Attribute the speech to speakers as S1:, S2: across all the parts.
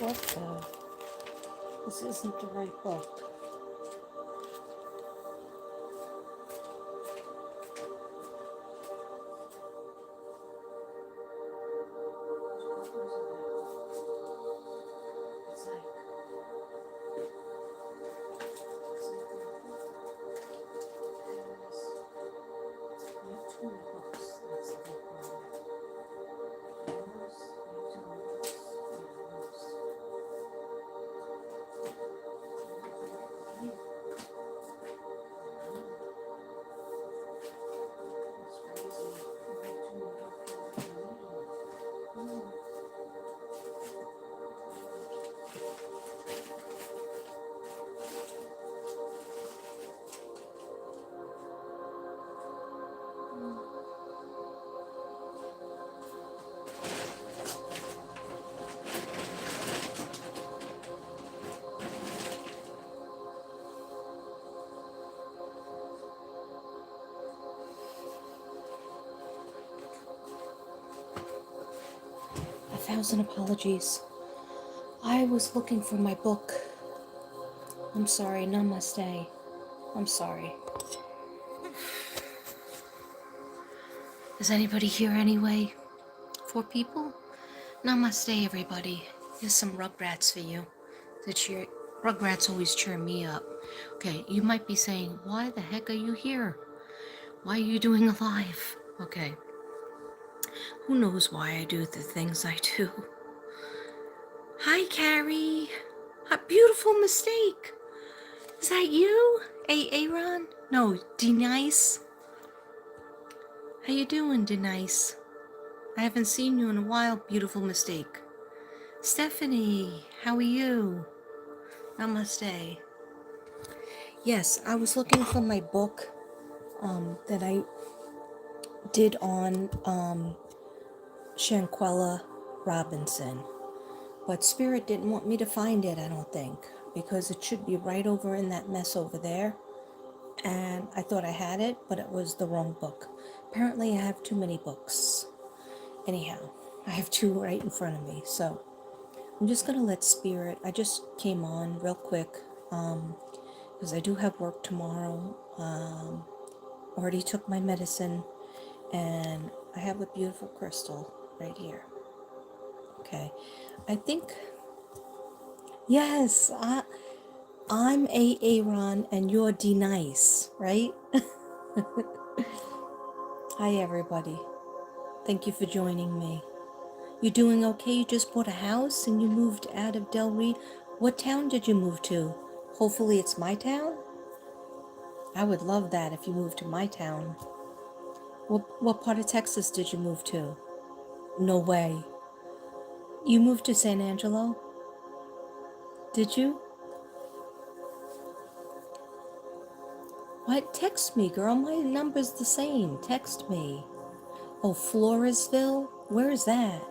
S1: What the? This isn't the right book. A thousand apologies. I was looking for my book. I'm sorry, namaste. I'm sorry. Is anybody here anyway? 4 people? Namaste, everybody. Here's some Rugrats for you. Rugrats always cheer me up. Okay, you might be saying, why the heck are you here? Why are you doing a live? Okay, who knows why I do the things I do? Hi, Carrie. A beautiful mistake. Is that you? Aaron? No, Denice. How you doing, Denice? I haven't seen you in a while. Beautiful mistake. Stephanie, how are you? Namaste. Yes, I was looking for my book that I did on Shanquella Robinson. But Spirit didn't want me to find it, I don't think, because it should be right over in that mess over there. And I thought I had it, but it was the wrong book. Apparently I have too many books. Anyhow, I have 2 right in front of me, so I'm just going to let Spirit, I just came on real quick, because I do have work tomorrow. Already took my medicine, and I have a beautiful crystal right here. Okay, I think, yes, I'm Aaron, and you're D-Nice, right? Hi, everybody. Thank you for joining me. You doing okay? You just bought a house and you moved out of Del Reed. What town did you move to? Hopefully it's my town? I would love that if you moved to my town. What part of Texas did you move to? No way. You moved to San Angelo? Did you? What? Text me, girl. My number's the same. Text me. Oh, Floresville? Where is that?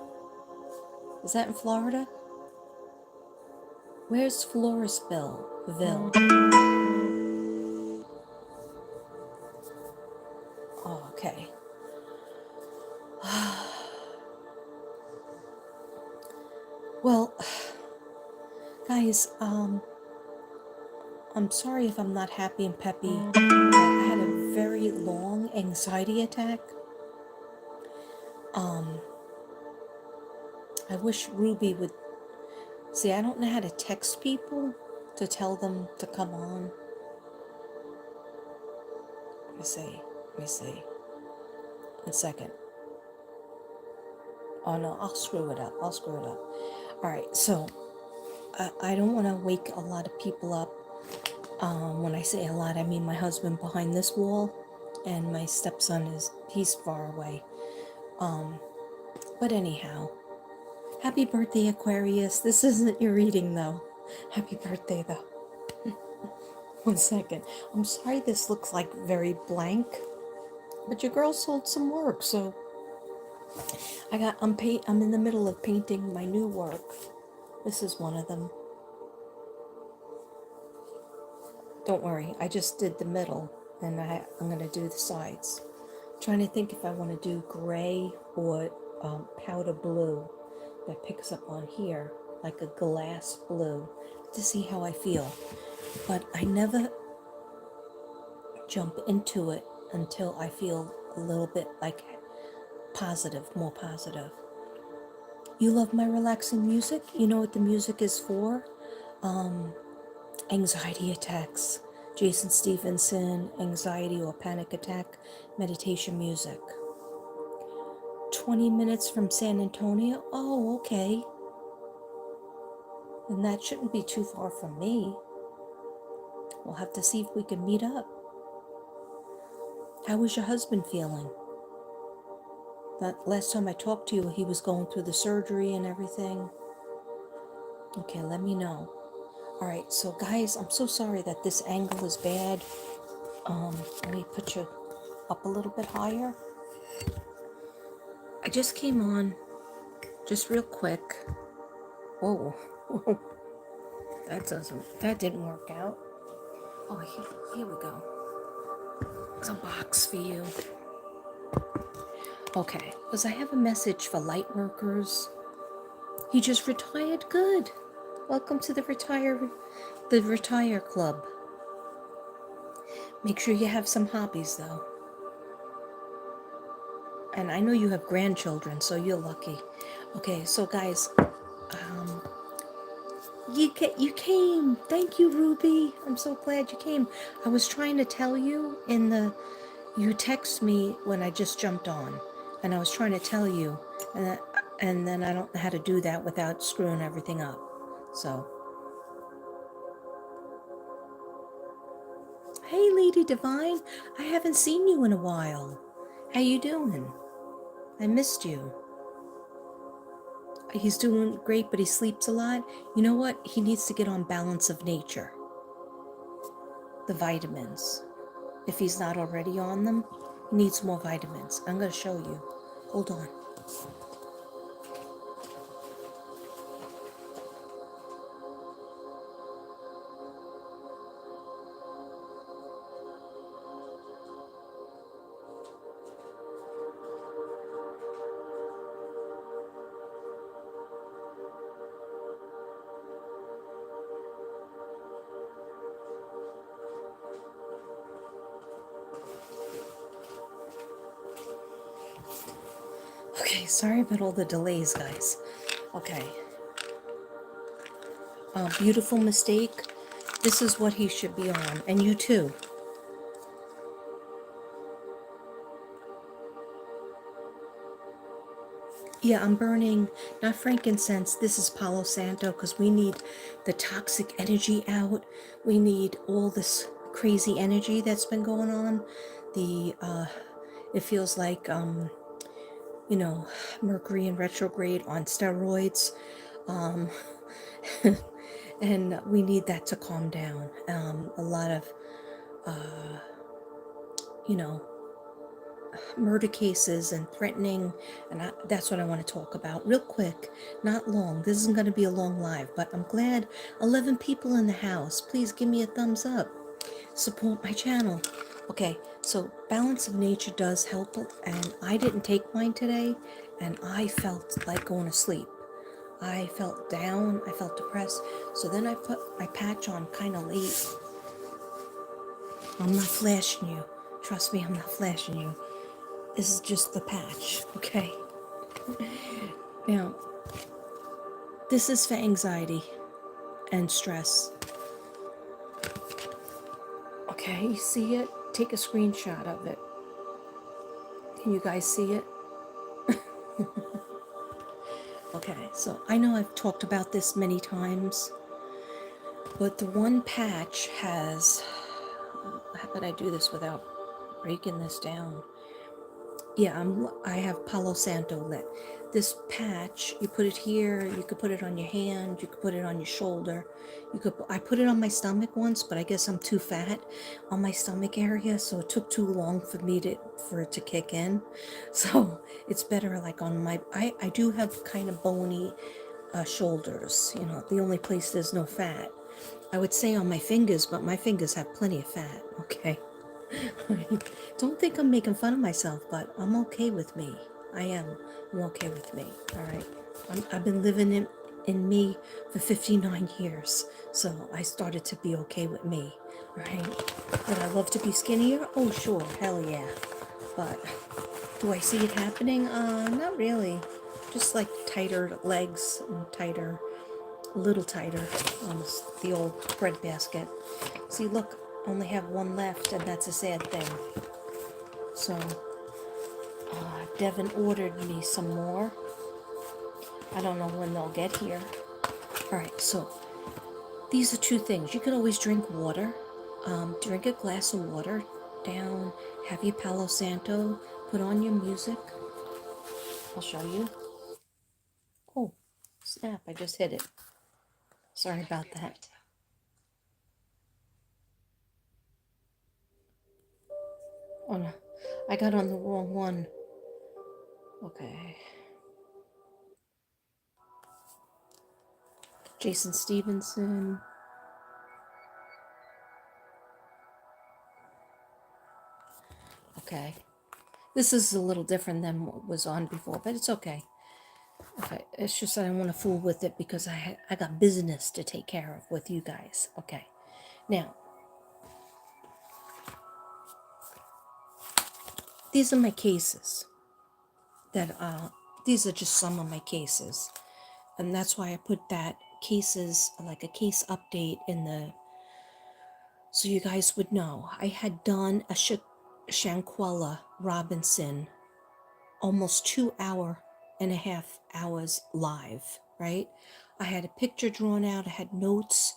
S1: Is that in Florida? Where's Floresville? Oh, okay. Well, guys, I'm sorry if I'm not happy and peppy. I had a very long anxiety attack. I wish Ruby would... See, I don't know how to text people to tell them to come on. Let me see. 1 second. Oh no, I'll screw it up. Alright, so I don't want to wake a lot of people up. When I say a lot, I mean my husband behind this wall, and my stepson he's far away. But anyhow, happy birthday, Aquarius. This isn't your reading, though. Happy birthday, though. 1 second. I'm sorry this looks like very blank, but your girl sold some work, so I'm in the middle of painting my new work. This is one of them. Don't worry, I just did the middle, and I'm going to do the sides. I'm trying to think if I want to do gray or powder blue that picks up on here. like a glass blue, to see how I feel. But I never jump into it until I feel a little bit like positive, more positive. You love my relaxing music? You know what the music is for? Anxiety attacks. Jason Stevenson, anxiety or panic attack meditation music. 20 minutes from San Antonio? Oh, okay. Then that shouldn't be too far from me. We'll have to see if we can meet up. How is your husband feeling? That last time I talked to you, he was going through the surgery and everything. Okay, let me know. All right, so guys, I'm so sorry that this angle is bad. Let me put you up a little bit higher. I just came on, just real quick. Whoa, that didn't work out. Oh, here we go. It's a box for you. Okay, because I have a message for light workers. He just retired. Good. Welcome to the retire club. Make sure you have some hobbies though. And I know you have grandchildren, so you're lucky. Okay, so guys, you came. Thank you, Ruby. I'm so glad you came. I was trying to tell you you text me when I just jumped on, and I was trying to tell you, and then I don't know how to do that without screwing everything up. So, hey, Lady Divine, I haven't seen you in a while. How you doing? I missed you. He's doing great, but he sleeps a lot. You know what? He needs to get on Balance of Nature, the vitamins. If he's not already on them, he needs more vitamins. I'm going to show you. Hold on. Okay, sorry about all the delays, guys. Okay. Beautiful Mistake. This is what he should be on. And you too. Yeah, I'm burning, not frankincense. This is Palo Santo because we need the toxic energy out. We need all this crazy energy that's been going on. It feels like, Mercury in retrograde on steroids. Um, and we need that to calm down. A lot of, you know, murder cases and threatening, and that's what I want to talk about real quick, not long. This isn't going to be a long live, but I'm glad 11 people in the house. Please give me a thumbs up, support my channel. Okay, so Balance of Nature does help, and I didn't take mine today, and I felt like going to sleep. I felt down, I felt depressed, so then I put my patch on kind of late. I'm not flashing you, trust me, I'm not flashing you. This is just the patch, okay? Now, this is for anxiety and stress. Okay, you see it? Take a screenshot of it. Can you guys see it? Okay, so I know I've talked about this many times, but the one patch has, how could I do this without breaking this down? Yeah, I have Palo Santo lit. This patch, you put it here, you could put it on your hand, you could put it on your shoulder. I put it on my stomach once, but I guess I'm too fat on my stomach area, so it took too long for it to kick in. So it's better like on I do have kind of bony shoulders, the only place there's no fat. I would say on my fingers, but my fingers have plenty of fat, okay? Don't think I'm making fun of myself, but I'm okay with me. I am. I'm okay with me. All right. I've been living in me for 59 years. So I started to be okay with me, right? Would I love to be skinnier? Oh, sure, hell yeah. But do I see it happening? Not really. Just like tighter legs and tighter, a little tighter on the old bread basket. See, look, I only have one left, and that's a sad thing. So, Devin ordered me some more. I don't know when they'll get here. All right, so these are two things. You can always drink water. Drink a glass of water down, have your Palo Santo, put on your music. I'll show you. Oh, snap, I just hit it. Sorry about that. Oh no, I got on the wrong one. Okay. Jason Stevenson. Okay. This is a little different than what was on before, but it's okay. Okay, it's just that I want to fool with it because I got business to take care of with you guys. Okay. Now, these are my cases. These are just some of my cases. And that's why I put that cases, like a case update in the, so you guys would know. I had done a Shanquella Robinson almost 2.5 hours live, right? I had a picture drawn out, I had notes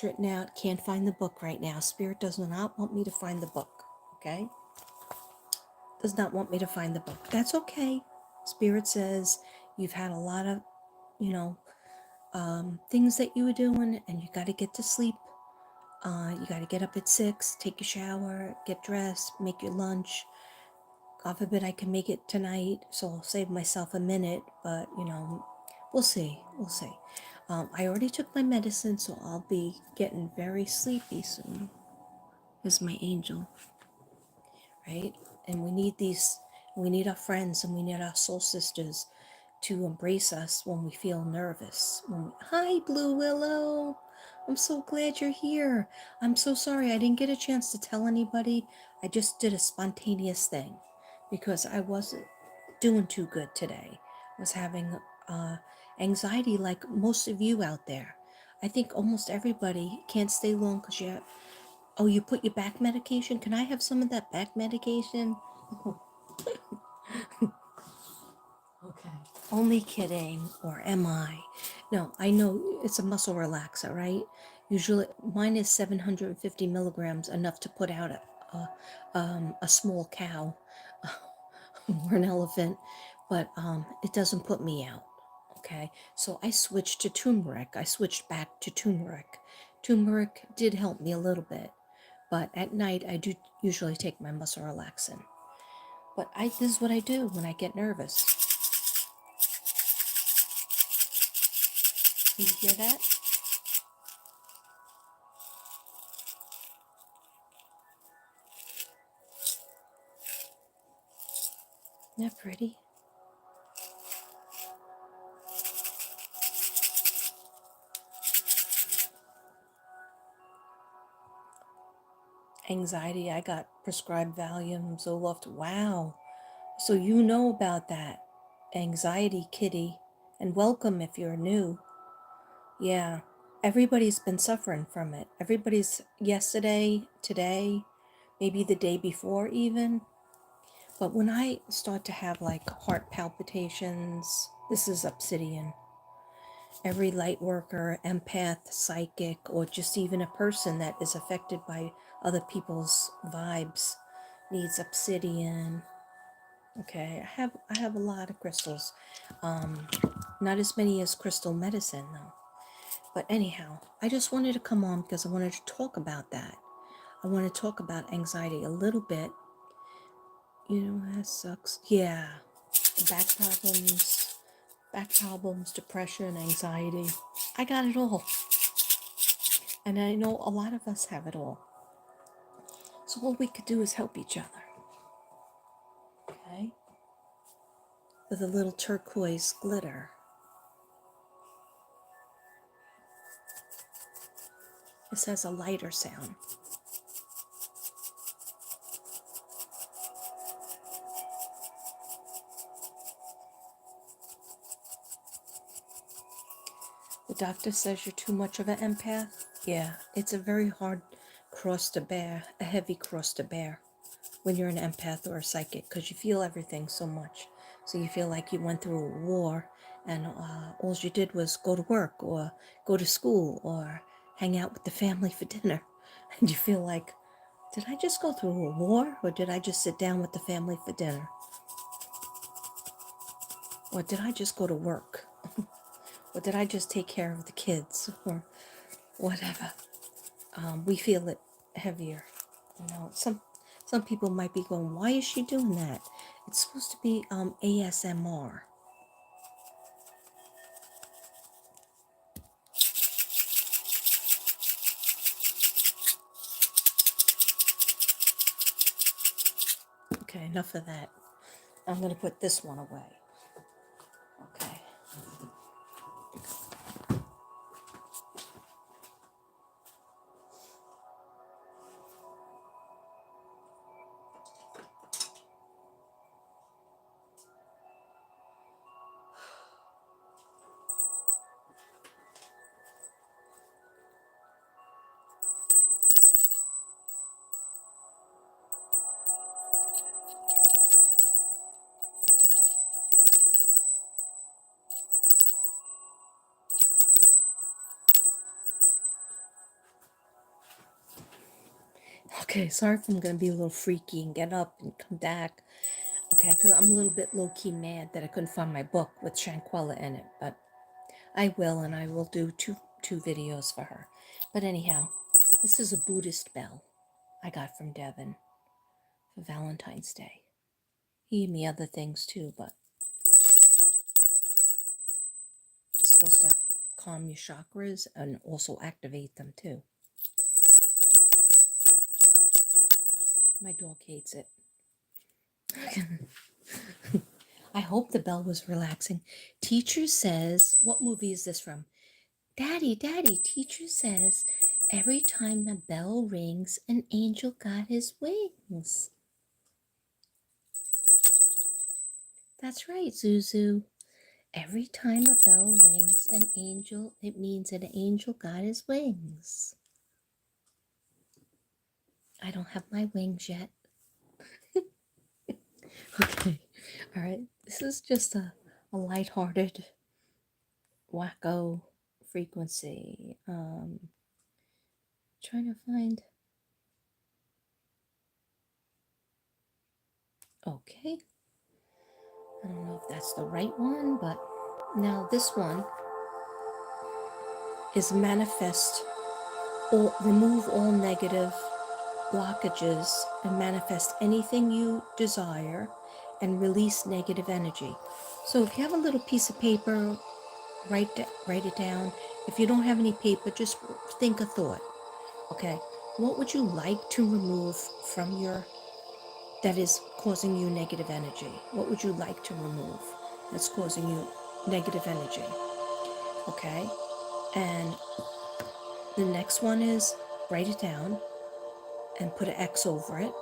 S1: written out. Can't find the book right now. Spirit does not want me to find the book, okay? Does not want me to find the book. That's okay. Spirit says you've had a lot of, you know, things that you were doing, and you got to get to sleep. You got to get up at 6, take a shower, get dressed, make your lunch. God forbid I can make it tonight, so I'll save myself a minute, but we'll see. We'll see. I already took my medicine, so I'll be getting very sleepy soon. Here's my angel, right? And we need our friends and we need our soul sisters to embrace us when we feel nervous. Hi, Blue Willow. I'm so glad you're here. I'm so sorry I didn't get a chance to tell anybody. I just did a spontaneous thing because I wasn't doing too good today. I was having anxiety like most of you out there. I think almost everybody can't stay long because you put your back medication? Can I have some of that back medication? Okay. Only kidding, or am I? No, I know it's a muscle relaxer, right? Usually, mine is 750 milligrams, enough to put out a small cow or an elephant, but it doesn't put me out. Okay, so I switched to turmeric. I switched back to turmeric. Turmeric did help me a little bit, but at night I do usually take my muscle relaxant. But this is what I do when I get nervous. You hear that? Isn't that pretty? Anxiety, I got prescribed Valium, Zoloft. Wow. So you know about that. Anxiety, kitty. And welcome if you're new. Yeah. Everybody's been suffering from it. Everybody's yesterday, today, maybe the day before even. But when I start to have like heart palpitations, this is obsidian. Every light worker, empath, psychic, or just even a person that is affected by other people's vibes needs obsidian. Okay, I have a lot of crystals. Not as many as crystal medicine though. But anyhow, I just wanted to come on because I wanted to talk about that. I want to talk about anxiety a little bit. You know, that sucks. Yeah, back problems, depression, anxiety. I got it all. And I know a lot of us have it all. So all we could do is help each other. Okay? With a little turquoise glitter. This has a lighter sound. The doctor says you're too much of an empath. Yeah, it's a very hard cross to bear, a heavy cross to bear when you're an empath or a psychic, because you feel everything so much. So you feel like you went through a war and all you did was go to work or go to school or hang out with the family for dinner. And you feel like, did I just go through a war or did I just sit down with the family for dinner? Or did I just go to work? Or did I just take care of the kids? Or whatever. We feel it heavier. Some people might be going, why is she doing that? It's supposed to be ASMR. Okay, enough of that. I'm going to put this one away. Okay. Okay, sorry if I'm going to be a little freaky and get up and come back. Okay, because I'm a little bit low-key mad that I couldn't find my book with Shanquella in it, but I will, and I will do two videos for her. But anyhow, this is a Buddhist bell I got from Devin for Valentine's Day. He gave me other things too, but it's supposed to calm your chakras and also activate them too. My dog hates it. I hope the bell was relaxing. Teacher says, what movie is this from? Daddy, teacher says, every time a bell rings, an angel got his wings. That's right, Zuzu. Every time a bell rings, it means an angel got his wings. I don't have my wings yet. Okay, all right. This is just a lighthearted, wacko frequency. Trying to find. Okay. I don't know if that's the right one, but now this one is manifest or remove all negative blockages and manifest anything you desire and release negative energy. So if you have a little piece of paper, write it down. If you don't have any paper, just think a thought. Okay, what would you like to remove from your that is causing you negative energy? What would you like to remove that's causing you negative energy? Okay, and the next one is write it down and put an X over it.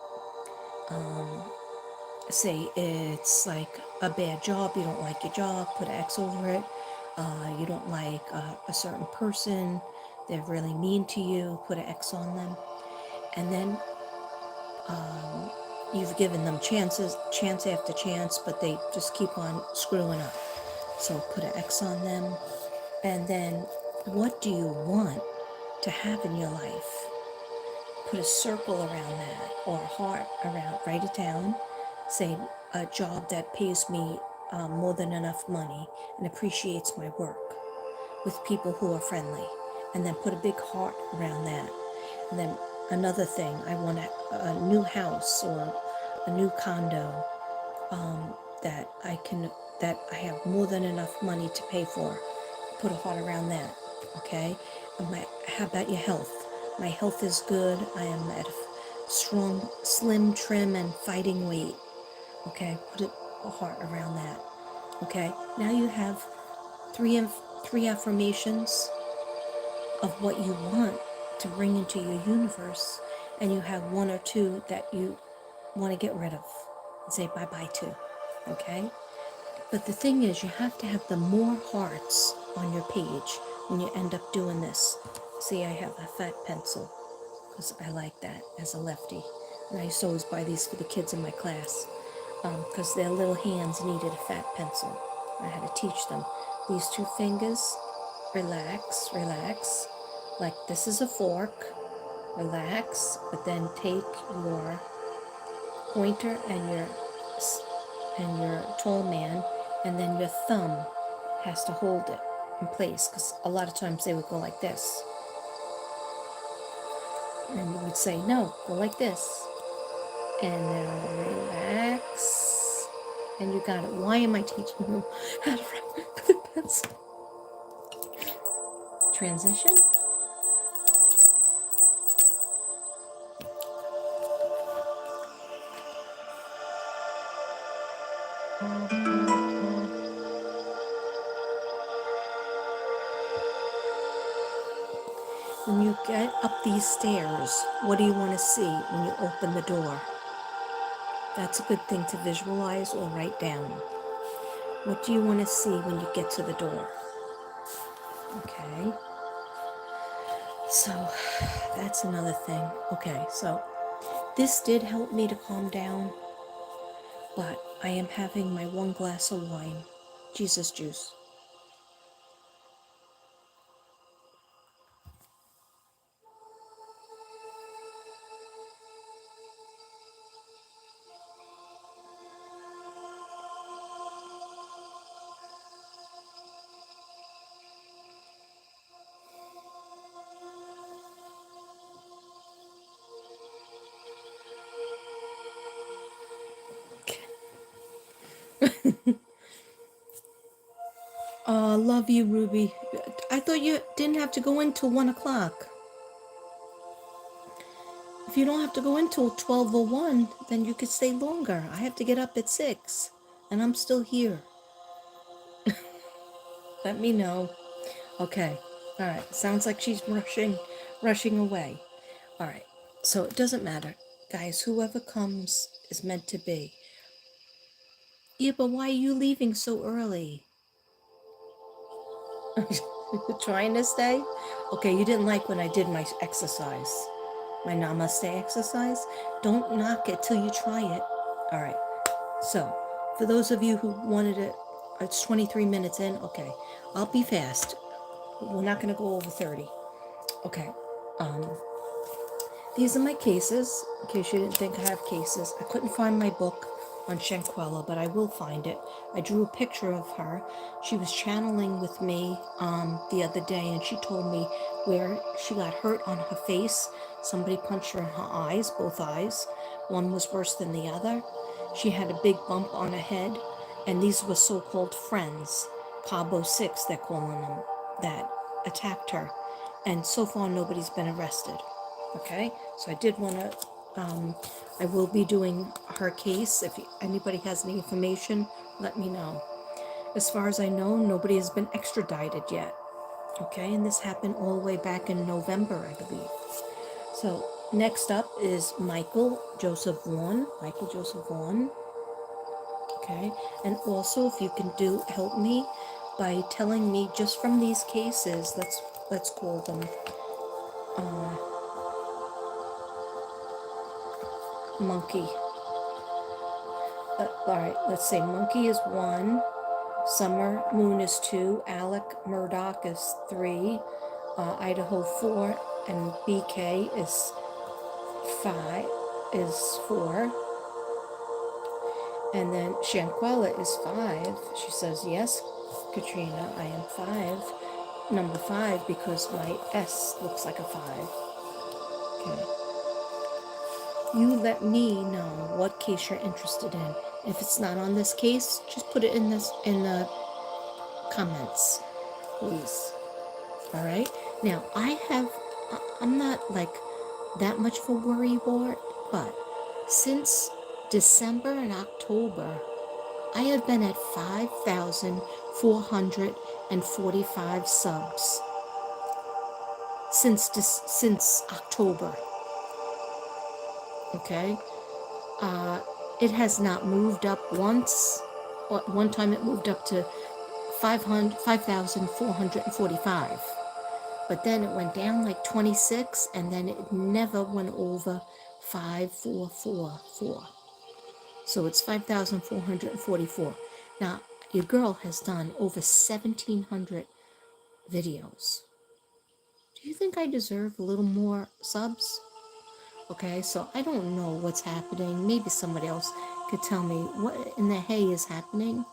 S1: Say it's like a bad job, you don't like your job, put an X over it. You don't like a certain person, they're really mean to you, put an X on them. And then you've given them chance after chance, but they just keep on screwing up. So put an X on them. And then what do you want to have in your life? Put a circle around that or a heart around, write it down. Say a job that pays me more than enough money and appreciates my work with people who are friendly. And then put a big heart around that. And then another thing, I want a new house or a new condo that I have more than enough money to pay for. Put a heart around that, okay? How about your health? My health is good. I am at a strong, slim, trim, and fighting weight. Okay, put a heart around that. Okay, now you have three affirmations of what you want to bring into your universe, and you have one or two that you want to get rid of and say bye-bye to, okay? But the thing is, you have to have the more hearts on your page when you end up doing this. See, I have a fat pencil because I like that as a lefty. And I used to always buy these for the kids in my class because their little hands needed a fat pencil. I had to teach them. These two fingers, relax, relax. Like this is a fork, relax, but then take your pointer and your tall man, and then your thumb has to hold it in place, because a lot of times they would go like this, and you would say no, go like this, and now relax, and you got it. Why am I teaching you how to write with a pencil? Transition. When you get up these stairs, what do you want to see when you open the door? That's a good thing to visualize or write down. What do you want to see when you get to the door? Okay, so that's another thing. Okay, so this did help me to calm down, but I am having my one glass of wine, Jesus juice. Love you, Ruby. I thought you didn't have to go in till 1 o'clock. If you don't have to go in till 12:01, then you could stay longer. I have to get up at 6, and I'm still here. Let me know. Okay. All right. Sounds like she's rushing away. All right. So it doesn't matter. Guys, whoever comes is meant to be. Yeah, but why are you leaving so early? Trying to stay? Okay, you didn't like when I did my exercise, my namaste exercise. Don't knock it till you try it. All right. So, for those of you who wanted it, it's 23 minutes in. Okay, I'll be fast. We're not going to go over 30. Okay. Um, These are my cases, in case you didn't think I have cases. I couldn't find my book on Shanquella, but I will find it. I drew a picture of her. She was channeling with me the other day, and she told me where she got hurt on her face. Somebody punched her in her eyes, both eyes. One was worse than the other. She had a big bump on her head, and these were so-called friends, Cabo 6, they're calling them, that attacked her. And so far, nobody's been arrested. Okay, so I did want to, I will be doing her case. If anybody has any information, let me know. As far as I know, nobody has been extradited yet. Okay, and this happened all the way back in November, I believe. So next up is Michael Joseph Vaughn. Michael Joseph Vaughn. Okay, and also if you can help me by telling me just from these cases, let's call them Monkey. All right, let's say Monkey is 1, Summer Moon is 2, Alec Murdoch is 3, Idaho 4, and BK is 5, is 4, and then Shanquella is 5. She says, yes, Katrina, I am 5, number 5, because my S looks like a 5. Okay. You let me know what case you're interested in. If it's not on this case, just put it in the comments, please. All right. Now I'm not like that much of a worrywart, but since December and October, I have been at 5,445 subs. since October. Okay, uh, it has not moved up once. One time it moved up to 5,445, but then it went down like 26, and then it never went over 5,444. So it's 5,444. Now, your girl has done over 1,700 videos. Do you think I deserve a little more subs? Okay, so I don't know what's happening. Maybe somebody else could tell me what in the hay is happening.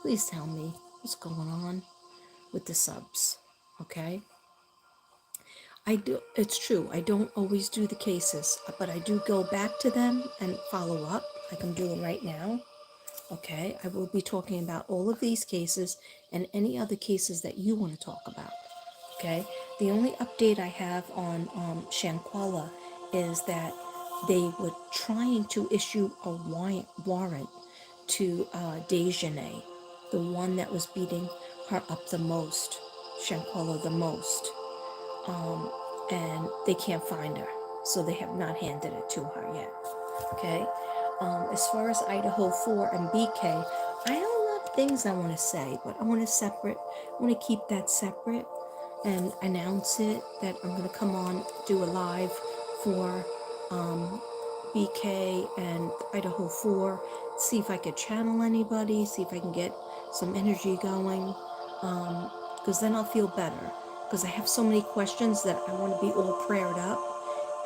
S1: Please tell me what's going on with the subs. Okay? I do, it's true, I don't always do the cases, but I do go back to them and follow up like I'm doing right now. Okay, I will be talking about all of these cases and any other cases that you want to talk about. Okay, the only update I have on Shankwala is that they were trying to issue a warrant to Dejanay, the one that was beating her up the most, Shankwala the most, and they can't find her, so they have not handed it to her yet. Okay, as far as Idaho 4 and BK, I have a lot of things I want to say, but I want to keep that separate and announce it that I'm going to come on, do a live for BK and Idaho 4, see if I could channel anybody, see if I can get some energy going, because then I'll feel better, because I have so many questions that I want to be all prayed up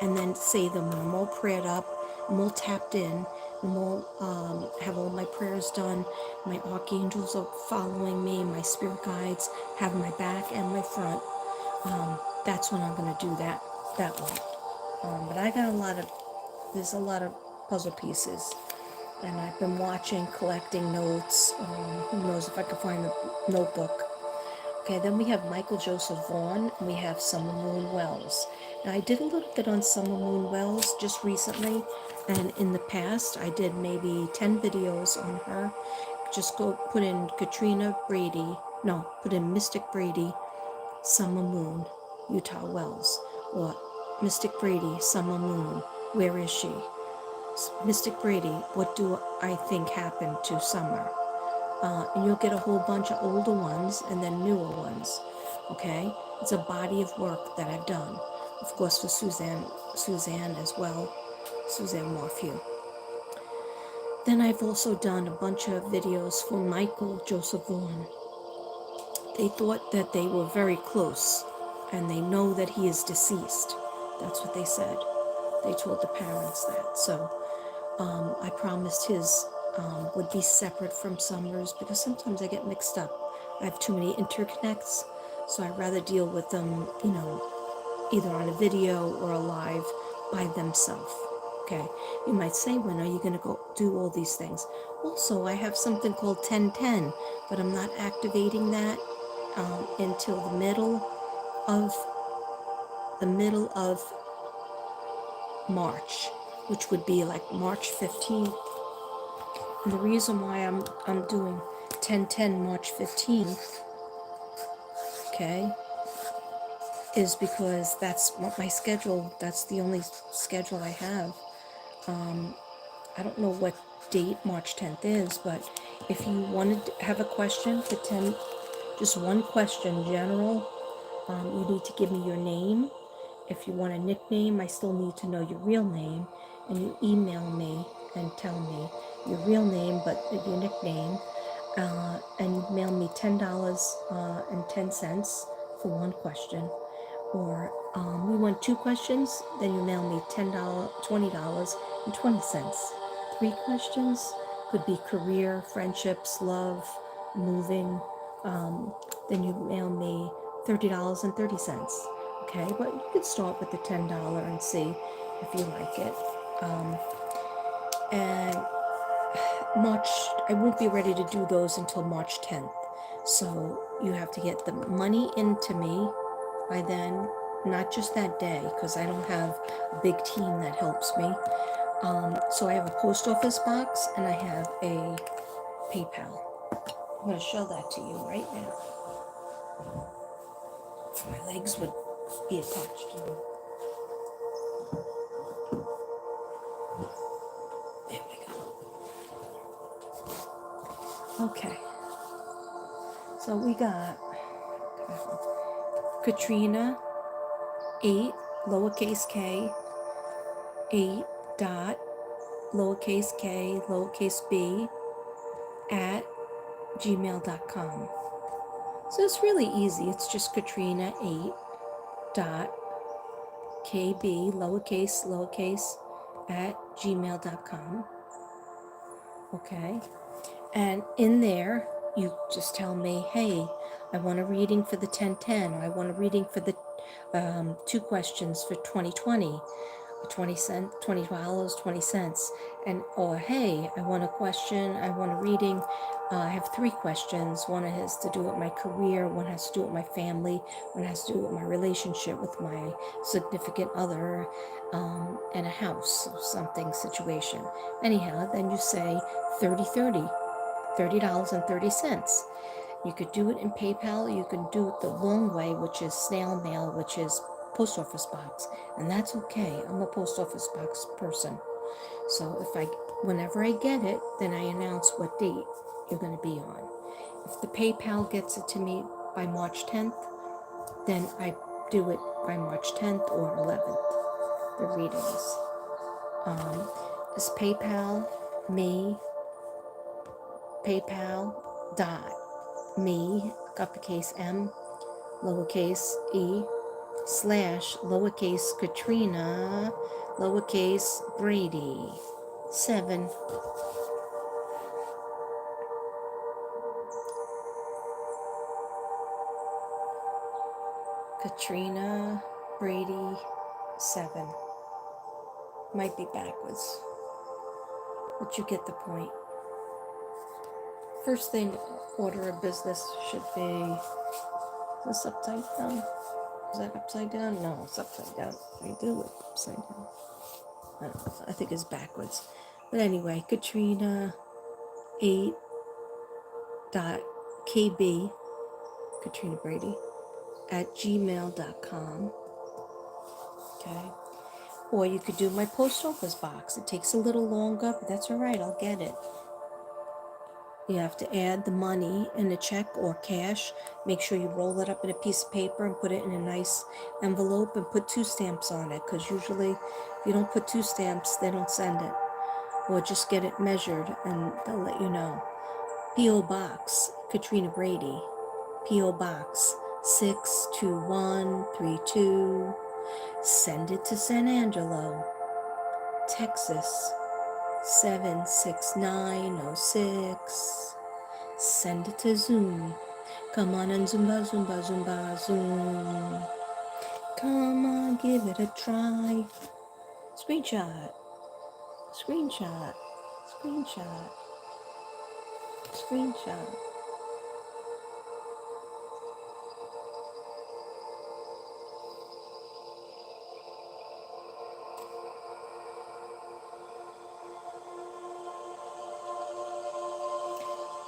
S1: and then say them when I'm all prayed up, I'm all tapped in, I'm all have all my prayers done, my archangels are following me, my spirit guides have my back and my front. That's when I'm going to do that one. But I got there's a lot of puzzle pieces, and I've been watching, collecting notes. Who knows if I can find the notebook. Okay, then we have Michael Joseph Vaughn, and we have Summer Moon Wells. Now, I did a little bit on Summer Moon Wells just recently, and in the past, I did maybe 10 videos on her. Just go put in put in Mystic Brady, Summer Moon, Utah Wells, or Mystic Brady, Summer Moon, where is she? Mystic Brady, what do I think happened to Summer? And you'll get a whole bunch of older ones and then newer ones. Okay, it's a body of work that I've done, of course, for Suzanne as well, Suzanne Morphew. Then I've also done a bunch of videos for Michael Joseph Vaughn. They thought that they were very close, and they know that he is deceased. That's what they said. They told the parents that. So I promised his would be separate from Summers, because sometimes I get mixed up. I have too many interconnects, so I'd rather deal with them, either on a video or a live by themselves. Okay, you might say, when are you going to go do all these things? Also, I have something called 1010, but I'm not activating that until the middle of March, which would be like March 15th. And the reason why I'm doing 1010 March 15th, okay, is because that's what my schedule, that's the only schedule I have. I don't know what date March 10th is, but if you wanted to have a question for 10, just one question, general, you need to give me your name. If you want a nickname, I still need to know your real name, and you email me and tell me your real name, but your nickname, and you mail me $10.10 for one question. Or we want two questions, then you mail me $20.20. Three questions could be career, friendships, love, moving. Then you mail me $30.30. Okay, but you could start with the $10 and see if you like it. And March, I won't be ready to do those until March 10th. So you have to get the money into me by then, not just that day, because I don't have a big team that helps me. So I have a post office box and I have a PayPal. I'm going to show that to you right now. My legs would be attached to them. There we go. Okay. So we got Katrina 8 lowercase k 8 dot lowercase k lowercase b at gmail.com. So it's really easy. It's just Katrina 8 dot kb lowercase at gmail.com. Okay. And in there, you just tell me, hey, I want a reading for the 1010, or I want a reading for the 2 questions for 2020, 20 cents, $20, 20 cents. And, or hey, I want a question, I want a reading. I have 3 questions. One has to do with my career, one has to do with my family, one has to do with my relationship with my significant other, and a house or something situation. Anyhow, then you say 30/30. $30.30. You could do it in PayPal, you can do it the long way, which is snail mail, which is post office box, and that's okay. I'm a post office box person. So whenever I get it, then I announce what date you're going to be on. If the PayPal gets it to me by March 10th, then I do it by March 10th or 11th, the readings. Is PayPal me, PayPal.me, uppercase M, lowercase e, slash, lowercase Katrina, lowercase Brady, 7. Katrina Brady, 7. Might be backwards, but you get the point. First thing, order of business should be, is this upside down? Is that upside down? No, it's upside down. I do it upside down. I don't know. I think it's backwards. But anyway, Katrina 8 dot kb, Katrina Brady, at gmail.com. Okay. Or you could do my post office box. It takes a little longer, but that's all right. I'll get it. You have to add the money in a check or cash. Make sure you roll it up in a piece of paper and put it in a nice envelope and put 2 stamps on it, because usually if you don't put 2 stamps, they don't send it. Or just get it measured and they'll let you know. P.O. Box, Katrina Brady, P.O. Box 62132. Send it to San Angelo, Texas 76906. Send it to Zoom. Come on and Zumba, Zumba, Zumba, Zoom. Come on, give it a try. Screenshot, screenshot, screenshot, screenshot.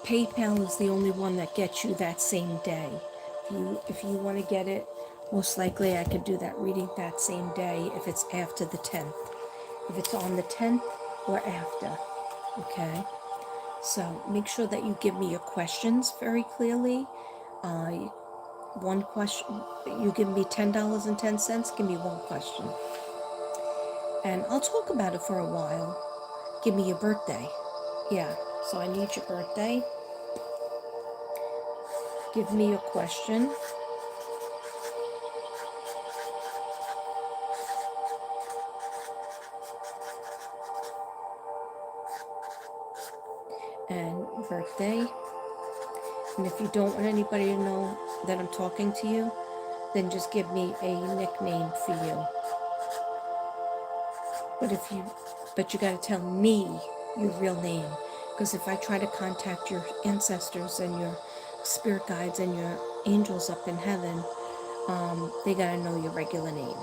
S1: PayPal is the only one that gets you that same day. If you want to get it, most likely I could do that reading that same day if it's after the 10th. If it's on the 10th or after, okay? So make sure that you give me your questions very clearly. One question, you give me $10.10, give me one question. And I'll talk about it for a while. Give me your birthday. Yeah, so I need your birthday. Give me a question. And birthday. And if you don't want anybody to know that I'm talking to you, then just give me a nickname for you. But you gotta tell me your real name. Because if I try to contact your ancestors and your spirit guides and your angels up in heaven, they gotta know your regular name.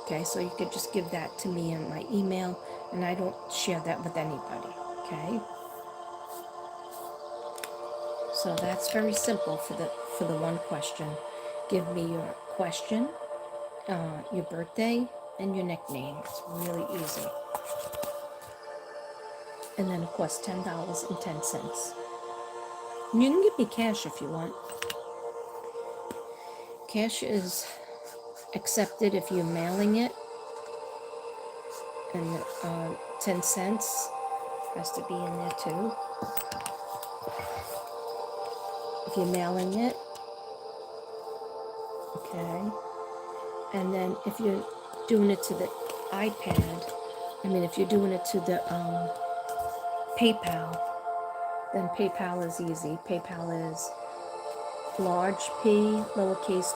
S1: Okay, so you could just give that to me in my email, and I don't share that with anybody. Okay. So that's very simple for the one question. Give me your question your birthday, and your nickname. It's really easy. And then, of course, $10.10. You can give me cash if you want. Cash is accepted if you're mailing it, and 10 cents has to be in there too. If you're mailing it, okay. And then if you're doing it to the iPad, if you're doing it to the PayPal, then PayPal is easy. PayPal is large P, lowercase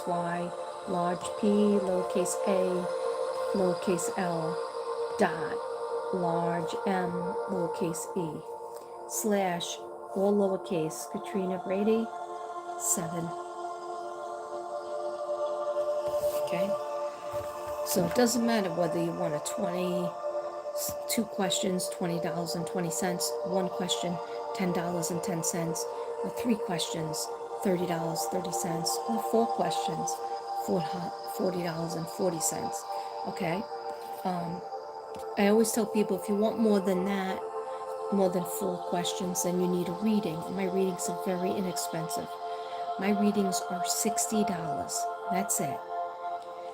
S1: y, large P, lowercase a, lowercase l, dot, large M, lowercase e, slash, all lowercase, Katrina Brady, 7. Okay? So it doesn't matter whether you want a 2 questions, $20.20, 1 question, $10.10, or 3 questions, $30.30, or 4 questions, $40.40. Okay? I always tell people if you want more than that, more than 4 questions, then you need a reading. My readings are very inexpensive. My readings are $60. That's it.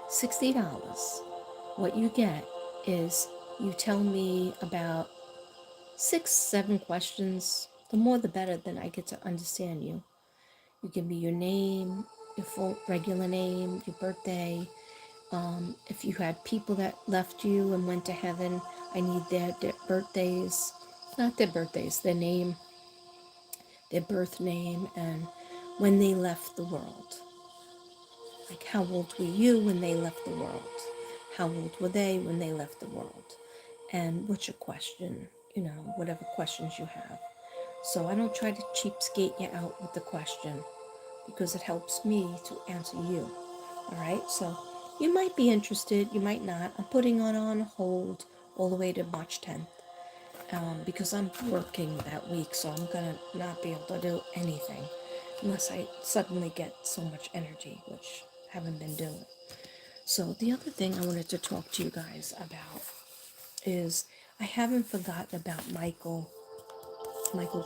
S1: $60. What you get is you tell me about 6, 7 questions. The more the better, then I get to understand you. You give me your name, your full regular name, your birthday. If you had people that left you and went to heaven, I need their birthdays, not their birthdays, their name, their birth name, and when they left the world. Like, how old were you when they left the world? How old were they when they left the world? And what's your question? Whatever questions you have. So I don't try to cheapskate you out with the question because it helps me to answer you. All right? So you might be interested, you might not. I'm putting on hold all the way to March 10th because I'm working that week, so I'm going to not be able to do anything unless I suddenly get so much energy, which I haven't been doing. So the other thing I wanted to talk to you guys about is I haven't forgotten about Michael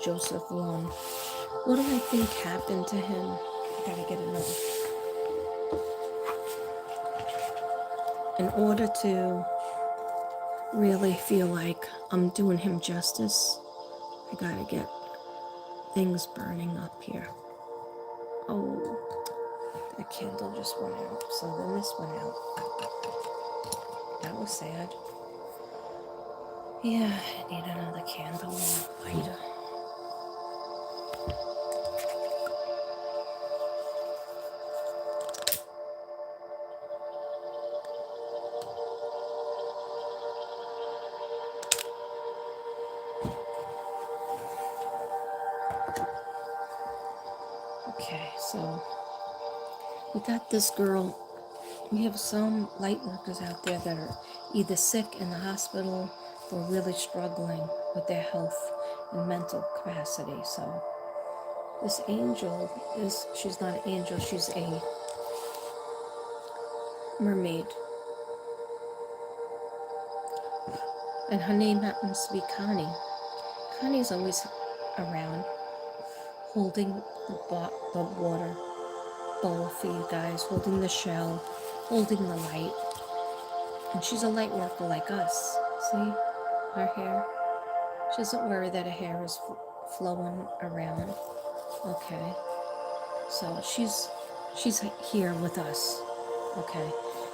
S1: Joseph Long. What do I think happened to him? I gotta get another. In order to really feel like I'm doing him justice, I gotta get things burning up here. Oh, that candle just went out, so then this went out. That was sad. Yeah, I need another candle lighter. Okay, so we got this girl. We have some light workers out there that are either sick in the hospital or really struggling with their health and mental capacity. So this angel she's not an angel, she's a mermaid. And her name happens to be Connie. Connie's always around, holding the water bowl for you guys, holding the shell, holding the light. And she's a light worker like us. See her hair? She doesn't worry that her hair is flowing around. Okay. So she's here with us. Okay.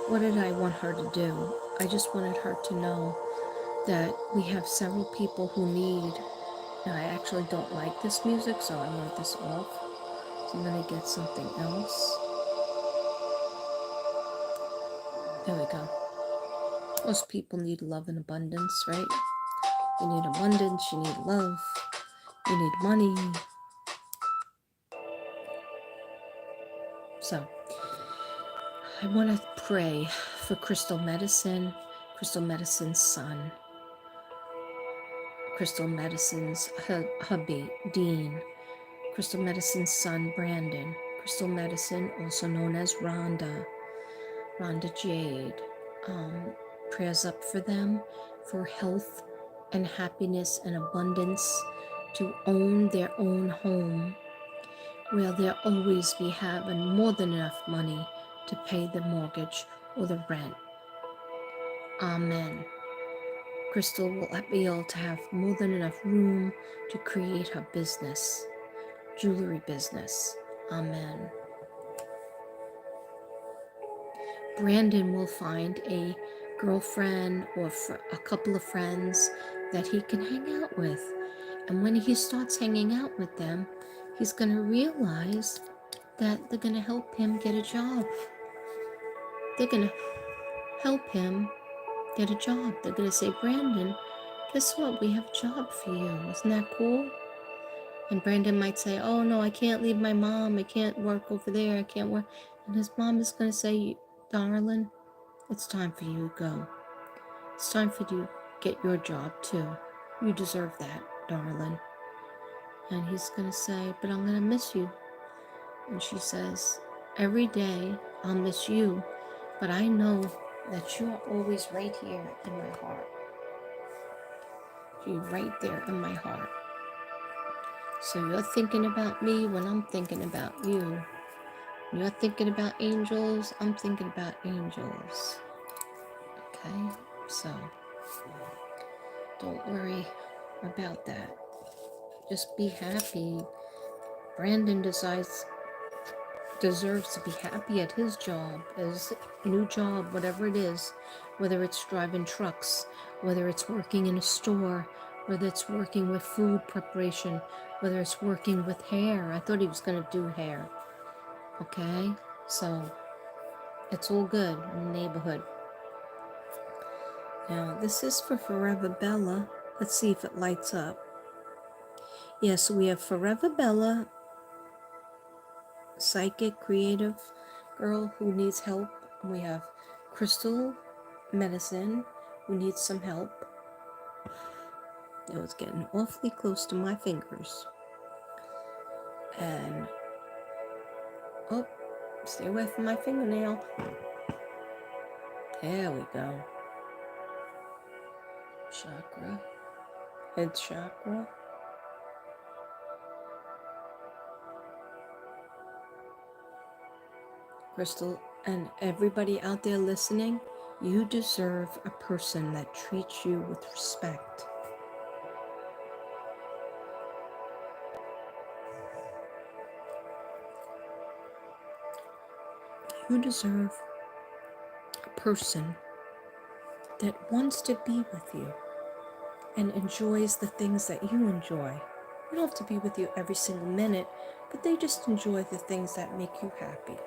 S1: What did I want her to do? I just wanted her to know that we have several people who need. Now, I actually don't like this music, so I want this off. So I'm going to get something else. There we go. Most people need love and abundance, right? You need abundance, you need love, you need money. So, I want to pray for Crystal Medicine's son, Crystal Medicine's hubby, Dean, Crystal Medicine's son, Brandon, Crystal Medicine, also known as Rhonda, Rhonda Jade. Prayers up for them for health and happiness and abundance, to own their own home where they'll always be having more than enough money to pay the mortgage or the rent. Amen. Crystal will be able to have more than enough room to create her business, jewelry business. Amen. Brandon will find a girlfriend or a couple of friends that he can hang out with. And when he starts hanging out with them, he's going to realize that they're going to help him get a job. They're going to help him get a job. They're going to say, Brandon, guess what? We have a job for you. Isn't that cool? And Brandon might say, oh no, I can't leave my mom. I can't work over there. I can't work. And his mom is going to say, darling, it's time for you to go. It's time for you to get your job too. You deserve that, darling. And he's going to say, but I'm going to miss you. And she says, every day I'll miss you, but I know that you are always right here in my heart. You're right there in my heart. So you're thinking about me when I'm thinking about you. You're thinking about angels, I'm thinking about angels. Okay? So don't worry about that. Just be happy. Brandon deserves to be happy at his job, his new job, whatever it is, whether it's driving trucks, whether it's working in a store, whether it's working with food preparation, whether it's working with hair. I thought he was going to do hair. Okay? So it's all good in the neighborhood. Now, this is for Forever Bella. Let's see if it lights up. Yes, so we have Forever Bella, psychic, creative girl who needs help. We have Crystal Medicine who needs some help. It was getting awfully close to my fingers. And, oh, stay away from my fingernail. There we go. Chakra, head chakra. Crystal, and everybody out there listening, you deserve a person that treats you with respect. You deserve a person that wants to be with you and enjoys the things that you enjoy. You don't have to be with you every single minute, but they just enjoy the things that make you happy.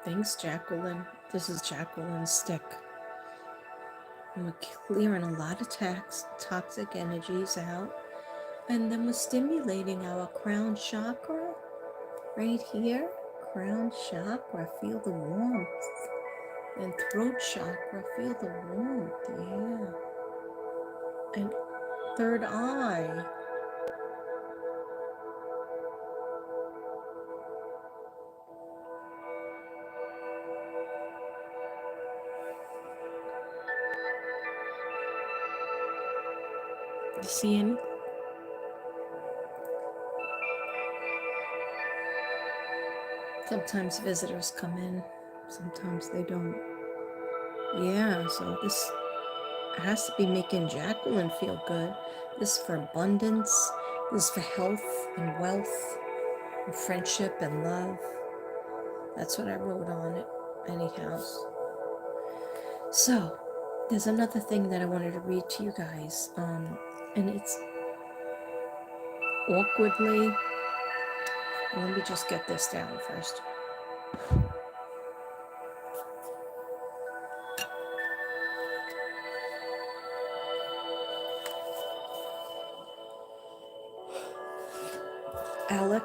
S1: Thanks, Jacqueline. This is Jacqueline's stick. And we're clearing a lot of toxic energies out. And then we're stimulating our crown chakra right here. Crown chakra, feel the warmth. And throat chakra, feel the warmth. Yeah. And third eye. You see any? Sometimes visitors come in, sometimes they don't. Yeah, so this has to be making Jacqueline feel good. This is for abundance, this is for health and wealth and friendship and love. That's what I wrote on it, anyhow. So, there's another thing that I wanted to read to you guys, and it's awkwardly. Let me just get this down first. Alec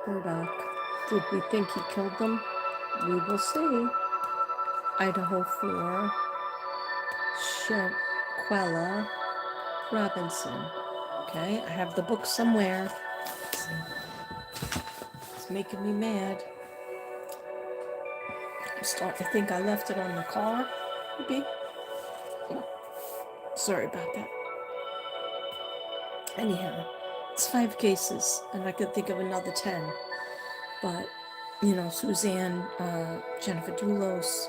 S1: Murdoch. Did we think he killed them? We will see. Idaho 4, Shanquella Robinson. Okay, I have the book somewhere. It's making me mad. I'm starting to think I left it on the car. Maybe. Sorry about that. Anyhow, it's 5 cases, and I could think of another 10. But, Suzanne, Jennifer Doulos,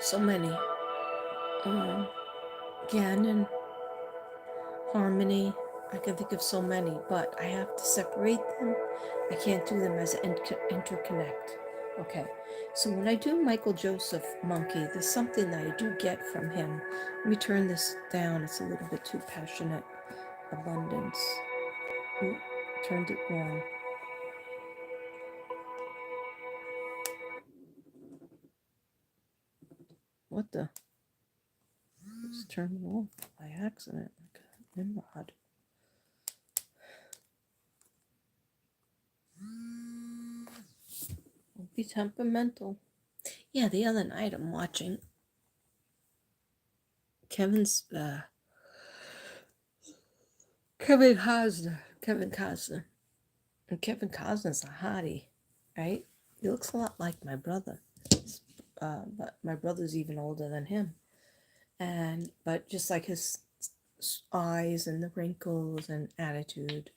S1: so many. Gannon, Harmony, I can think of so many, but I have to separate them. I can't do them as an interconnect. Okay, so when I do Michael Joseph Monkey, there's something that I do get from him. Let me turn this down. It's a little bit too passionate. Abundance. Ooh, turned it wrong. What the? Just turned it off by accident. Like a Nimrod. Don't be temperamental. Yeah, the other night I'm watching Kevin Costner. And Kevin Costner's a hottie, right? He looks a lot like my brother. But my brother's even older than him. But just like his eyes and the wrinkles and attitude.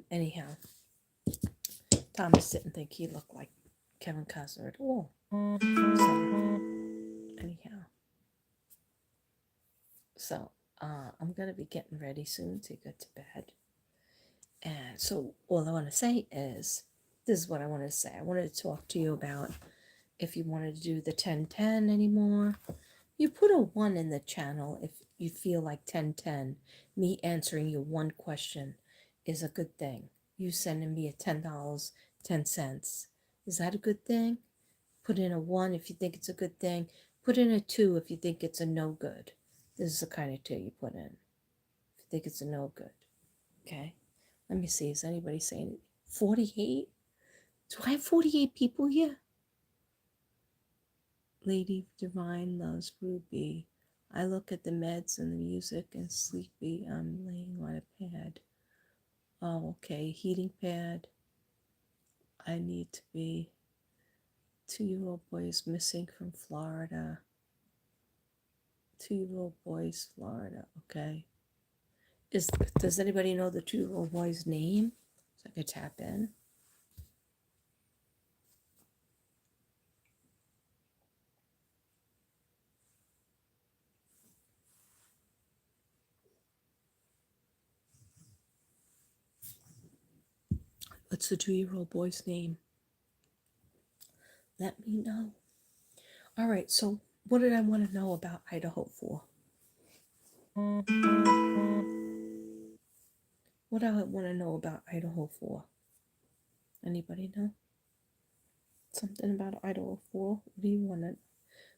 S1: Anyhow, Thomas didn't think he looked like Kevin Costner at all. So I'm gonna be getting ready soon to go to bed. And so all I want to say is, this is what I wanted to say. I wanted to talk to you about if you wanted to do the 1010 anymore. You put a 1 in the channel if you feel like 1010, me answering you one question is a good thing. You sending me a $10.10. Is that a good thing? Put in a 1 if you think it's a good thing. Put in a 2 if you think it's a no good. This is the kind of 2 you put in. If you think it's a no good. Okay? Let me see. Is anybody saying 48? Do I have 48 people here? Lady Divine loves Ruby. I look at the meds and the music and sleepy. I'm laying on a pad. Oh, okay. Heating pad. I need to be. 2-year-old boy is missing from Florida. 2-year-old boy's Florida. Okay. Does anybody know the 2-year-old boy's name? So I could tap in. What's the 2-year-old boy's name? Let me know. All right, so what did I want to know about Idaho 4? What do I want to know about Idaho 4? Anybody know? Something about Idaho 4?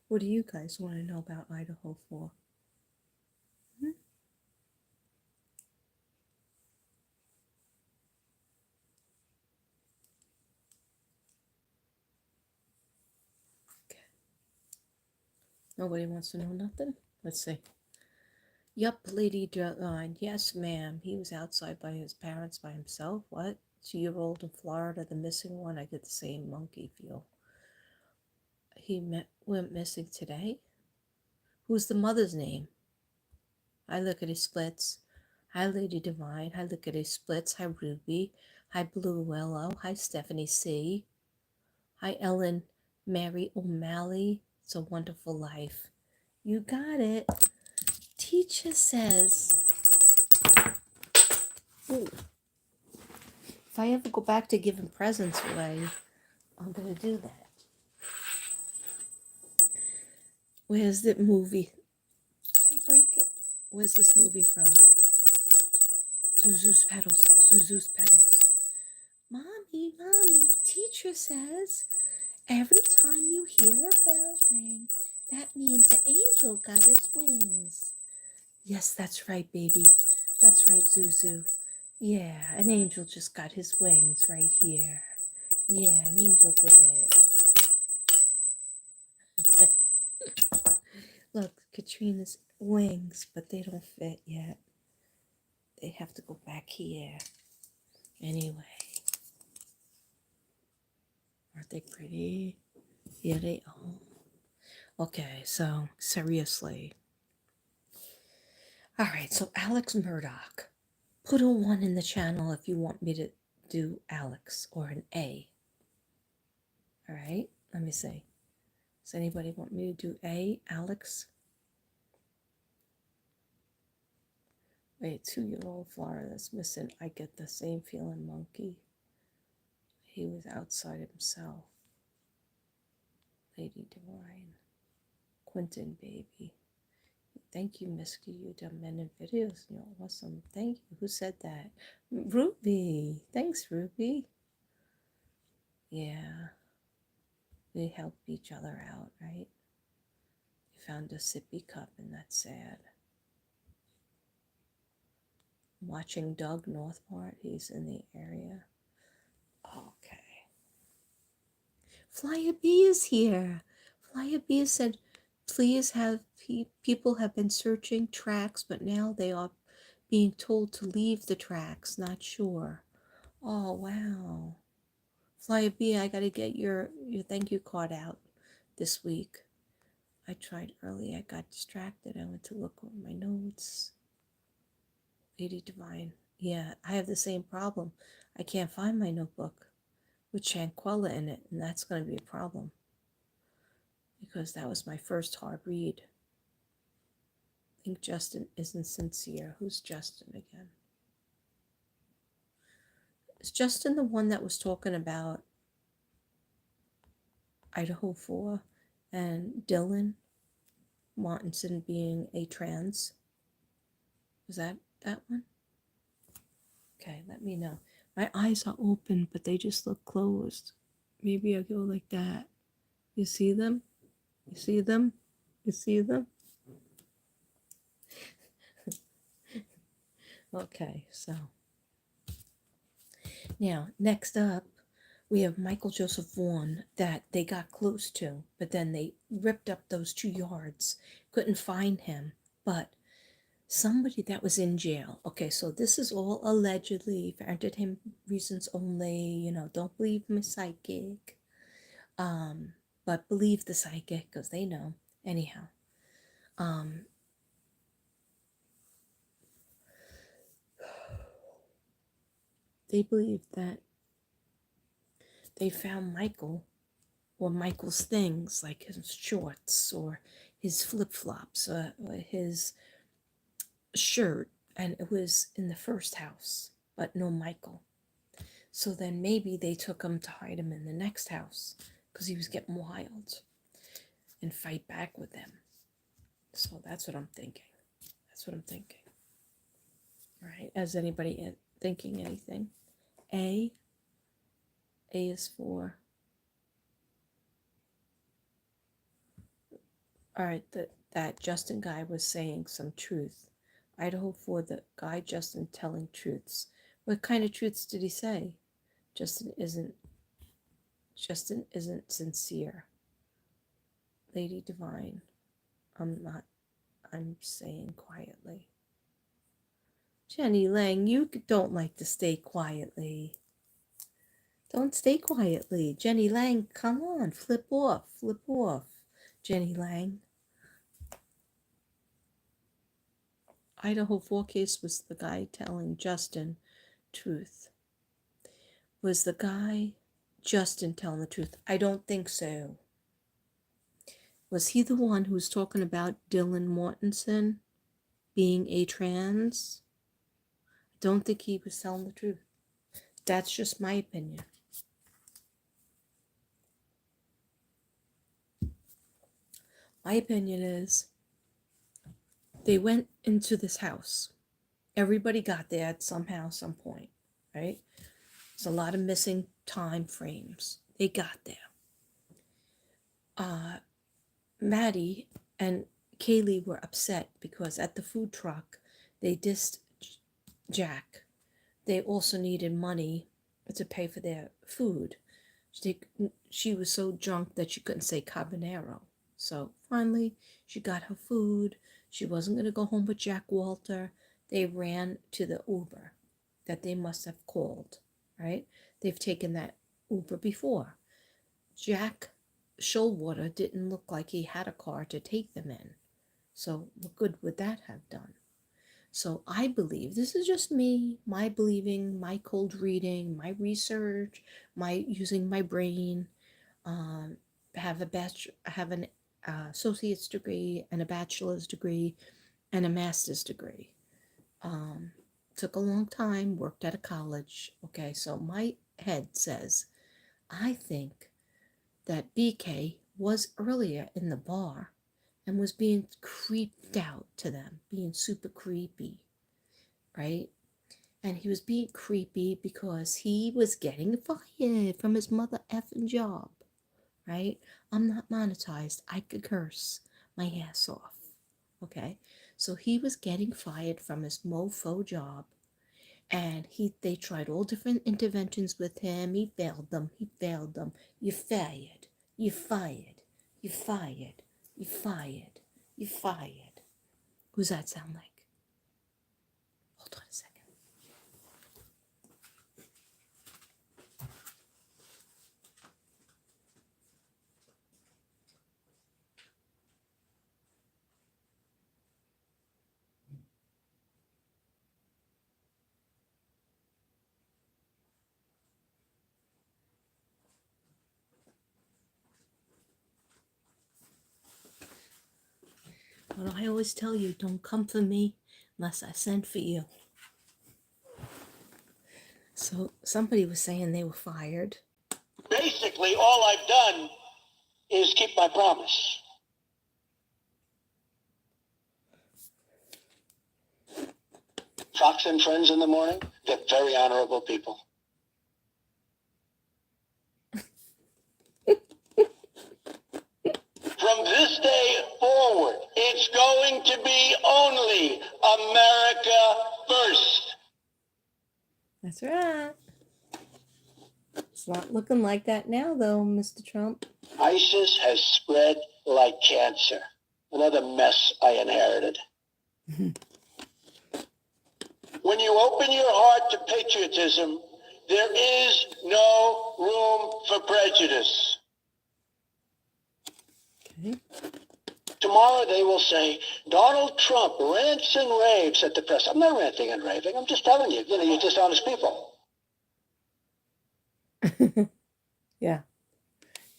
S1: What do you guys want to know about Idaho 4? Okay. Nobody wants to know nothing? Let's see. Yup, Lady Divine. Yes, ma'am. He was outside by his parents by himself. What? 2-year-old in Florida, the missing one. I get the same monkey feel. Went missing today? Who's the mother's name? I look at his splits. Hi, Lady Divine. Hi, look at his splits. Hi, Ruby. Hi, Blue Willow. Hi, Stephanie C. Hi, Ellen Mary O'Malley. It's a wonderful life. You got it. Teacher says, ooh, if I ever go back to giving presents away, I'm going to do that. Where's the movie? Did I break it? Where's this movie from? Zuzu's Petals. Zuzu's Petals. Mommy, teacher says, every time you hear a bell ring, that means an angel got his wings. Yes, that's right, baby. That's right, Zuzu. Yeah, an angel just got his wings right here. Yeah, an angel did it. Look, Katrina's wings, but they don't fit yet. They have to go back here. Anyway, aren't they pretty? Yeah, they are. Okay, so seriously. All right, so Alex Murdoch. Put a 1 in the channel if you want me to do Alex, or an A. All right, let me see. Does anybody want me to do A, Alex? Wait, 2-year-old Florida's missing. I get the same feeling, monkey. He was outside himself. Lady Divine. Quentin, baby. Thank you, Misky. You done many videos. You're awesome. Thank you. Who said that? Ruby. Thanks, Ruby. Yeah. We help each other out, right? You found a sippy cup, and that's sad. Watching Doug Northport. He's in the area. Okay. Flyer B is here. Flyer B said, please have people have been searching tracks, but now they are being told to leave the tracks. Not sure. Oh, wow. Flyer B, I got to get your thank you card out this week. I tried early. I got distracted. I went to look at my notes. Lady Divine. Yeah, I have the same problem. I can't find my notebook with Shanquella in it, and that's going to be a problem because that was my first hard read. I think Justin isn't sincere. Who's Justin again? Is Justin the one that was talking about Idaho 4 and Dylan Martinson being a trans? Was that one? Okay, let me know. My eyes are open, but they just look closed. Maybe I'll go like that. You see them? You see them? You see them? Okay, so now next up, we have Michael Joseph Vaughan that they got close to, but then they ripped up those 2 yards, couldn't find him. But somebody that was in jail. Okay, so this is all allegedly for entertainment reasons only. Don't believe my psychic, but believe the psychic because they know. Anyhow, they believe that they found Michael or Michael's things like his shorts or his flip-flops or his shirt, and it was in the first house, but no Michael. So then maybe they took him to hide him in the next house because he was getting wild and fight back with them. So that's what I'm thinking. All right. Is anybody thinking anything? A is for. All right. That Justin guy was saying some truth. Idaho for the guy Justin telling truths. What kind of truths did he say? Justin isn't sincere. Lady Divine. I'm saying quietly. Jenny Lang, you don't like to stay quietly. Don't stay quietly. Jenny Lang, come on, flip off. Jenny Lang. Idaho 4 case was the guy telling Justin truth. Was the guy Justin telling the truth? I don't think so. Was he the one who was talking about Dylan Mortensen being a trans? I don't think he was telling the truth. That's just my opinion. My opinion is they went into this house. Everybody got there at somehow, some point, right? There's a lot of missing time frames. They got there. Maddie and Kaylee were upset because at the food truck, they dissed Jack. They also needed money to pay for their food. She was so drunk that she couldn't say Cabanero. So finally, she got her food. She wasn't going to go home with Jack Walter. They ran to the Uber that they must have called, right? They've taken that Uber before. Jack Shoalwater didn't look like he had a car to take them in. So what good would that have done? So I believe this is just me, my believing, my cold reading, my research, my using my brain. Um, have an associate's degree and a bachelor's degree and a master's degree. Um, Took a long time, worked at a college. Okay, so my head says I think that BK was earlier in the bar and was being creeped out to them, being super creepy, right? And he was being creepy because he was getting fired from his mother effing job, right? I'm not monetized. I could curse my ass off, okay? So he was getting fired from his mofo job, and they tried all different interventions with him. He failed them. He failed them. You fired. You fired. You fired. You fired. You fired. Who's that sound like? Hold on a second. What I always tell you, don't come for me unless I send for you. So somebody was saying they were fired.
S2: Basically, all I've done is keep my promise. Fox and Friends in the morning, they're very honorable people. From this day forward, it's going to be only America first.
S1: That's right. It's not looking like that now, though, Mr. Trump.
S2: ISIS has spread like cancer. Another mess I inherited. When you open your heart to patriotism, there is no room for prejudice.
S1: Okay.
S2: Tomorrow they will say, Donald Trump rants and raves at the press. I'm not ranting and raving. I'm just telling you, you're dishonest people.
S1: Yeah.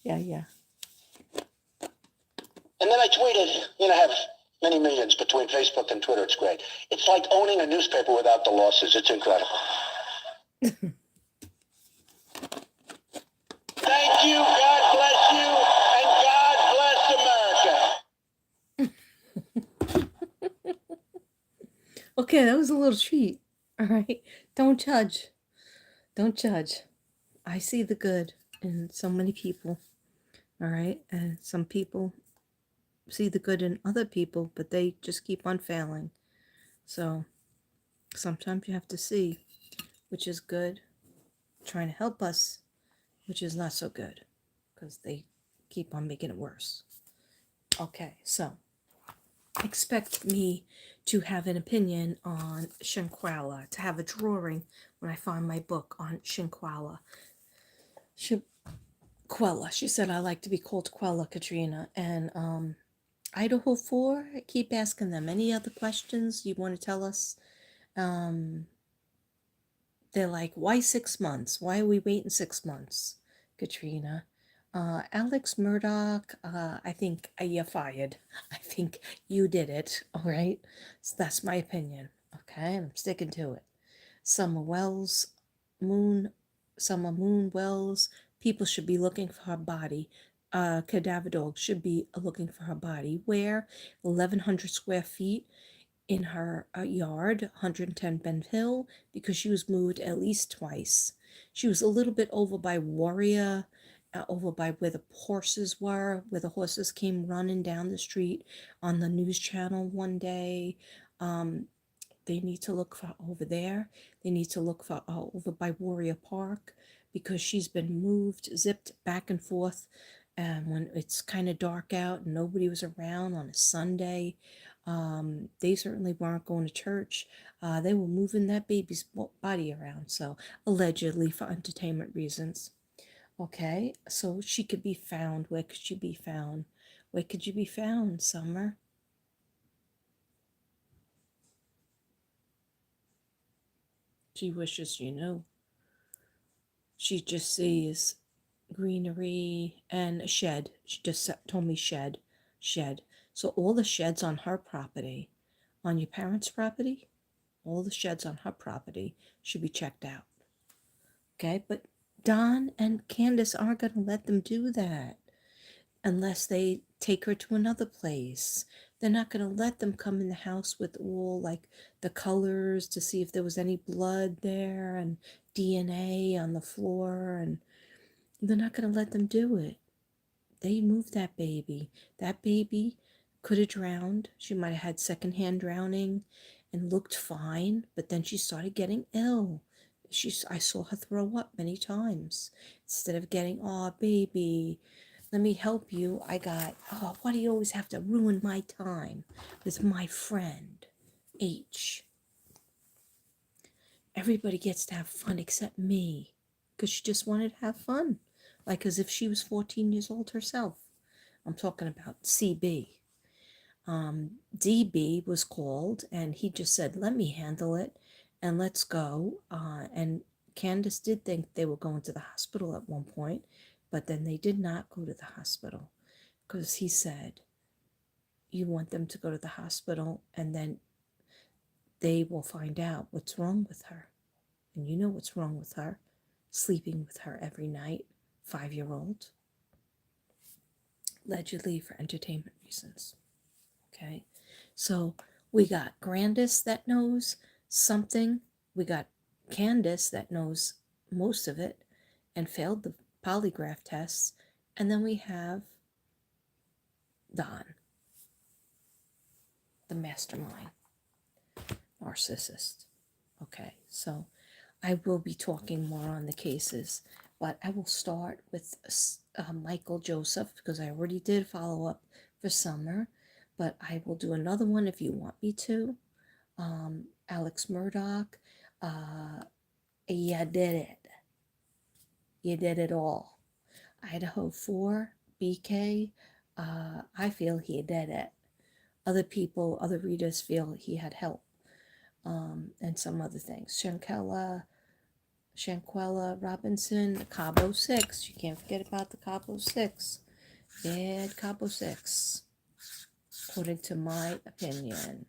S1: Yeah.
S2: And then I tweeted, I have many millions between Facebook and Twitter. It's great. It's like owning a newspaper without the losses. It's incredible. Thank you. God bless you. And God bless America.
S1: Okay, that was a little treat. All right. Don't judge. Don't judge. I see the good in so many people. All right. And some people see the good in other people, but they just keep on failing. So sometimes you have to see which is good, trying to help us, which is not so good, because they keep on making it worse. Okay, so expect me to have an opinion on Shinkwala, to have a drawing when I find my book on Shinkwala. Quella. She said I like to be called Quella, Katrina. And Idaho 4, I keep asking them any other questions you want to tell us. They're like, why 6 months? Why are we waiting 6 months, Katrina? Alex Murdoch, I think you're fired. I think you did it, all right? So that's my opinion, okay? And I'm sticking to it. Summer Moon Wells, people should be looking for her body. Cadaver Dog should be looking for her body. Where? 1,100 square feet in her yard, 110 Bend Hill, because she was moved at least twice. She was a little bit over by Warrior, over by where the horses were, where the horses came running down the street on the news channel one day. They need to look for over there. They need to look for over by Warrior Park, because she's been moved, zipped back and forth And when it's kind of dark out and nobody was around on a Sunday, they certainly weren't going to church. They were moving that baby's body around, so allegedly for entertainment reasons. Okay, so she could be found. Where could she be found? Where could you be found, Summer? She wishes you knew. She just sees greenery and a shed. She just told me shed, shed. So all the sheds on her property, on your parents' property, all the sheds on her property should be checked out. Okay, but Don and Candace aren't going to let them do that unless they take her to another place. They're not going to let them come in the house with all like the colors to see if there was any blood there and DNA on the floor, and they're not going to let them do it. They moved that baby. That baby could have drowned. She might have had secondhand drowning and looked fine, but then she started getting ill. I saw her throw up many times. Instead of getting, oh, baby, let me help you, I got, oh, why do you always have to ruin my time with my friend, H? Everybody gets to have fun except me, because she just wanted to have fun, like as if she was 14 years old herself. I'm talking about CB. DB was called, and he just said, let me handle it, and let's go. And Candace did think they were going to the hospital at one point, but then they did not go to the hospital, because he said, you want them to go to the hospital, and then they will find out what's wrong with her. And you know what's wrong with her. Sleeping with her every night, 5-year-old, allegedly for entertainment reasons. Okay, so we got Grandis that knows something. We got Candace that knows most of it and failed the polygraph tests. And then we have Don, the mastermind narcissist. Okay, so I will be talking more on the cases, but I will start with Michael Joseph because I already did follow up for Summer, but I will do another one if you want me to. Alex Murdoch, you did it. You did it all. Idaho 4, BK, I feel he did it. Other people, other readers feel he had help, and some other things. Shanquella Robinson, Cabo 6. You can't forget about the Cabo 6. Bad Cabo 6, according to my opinion.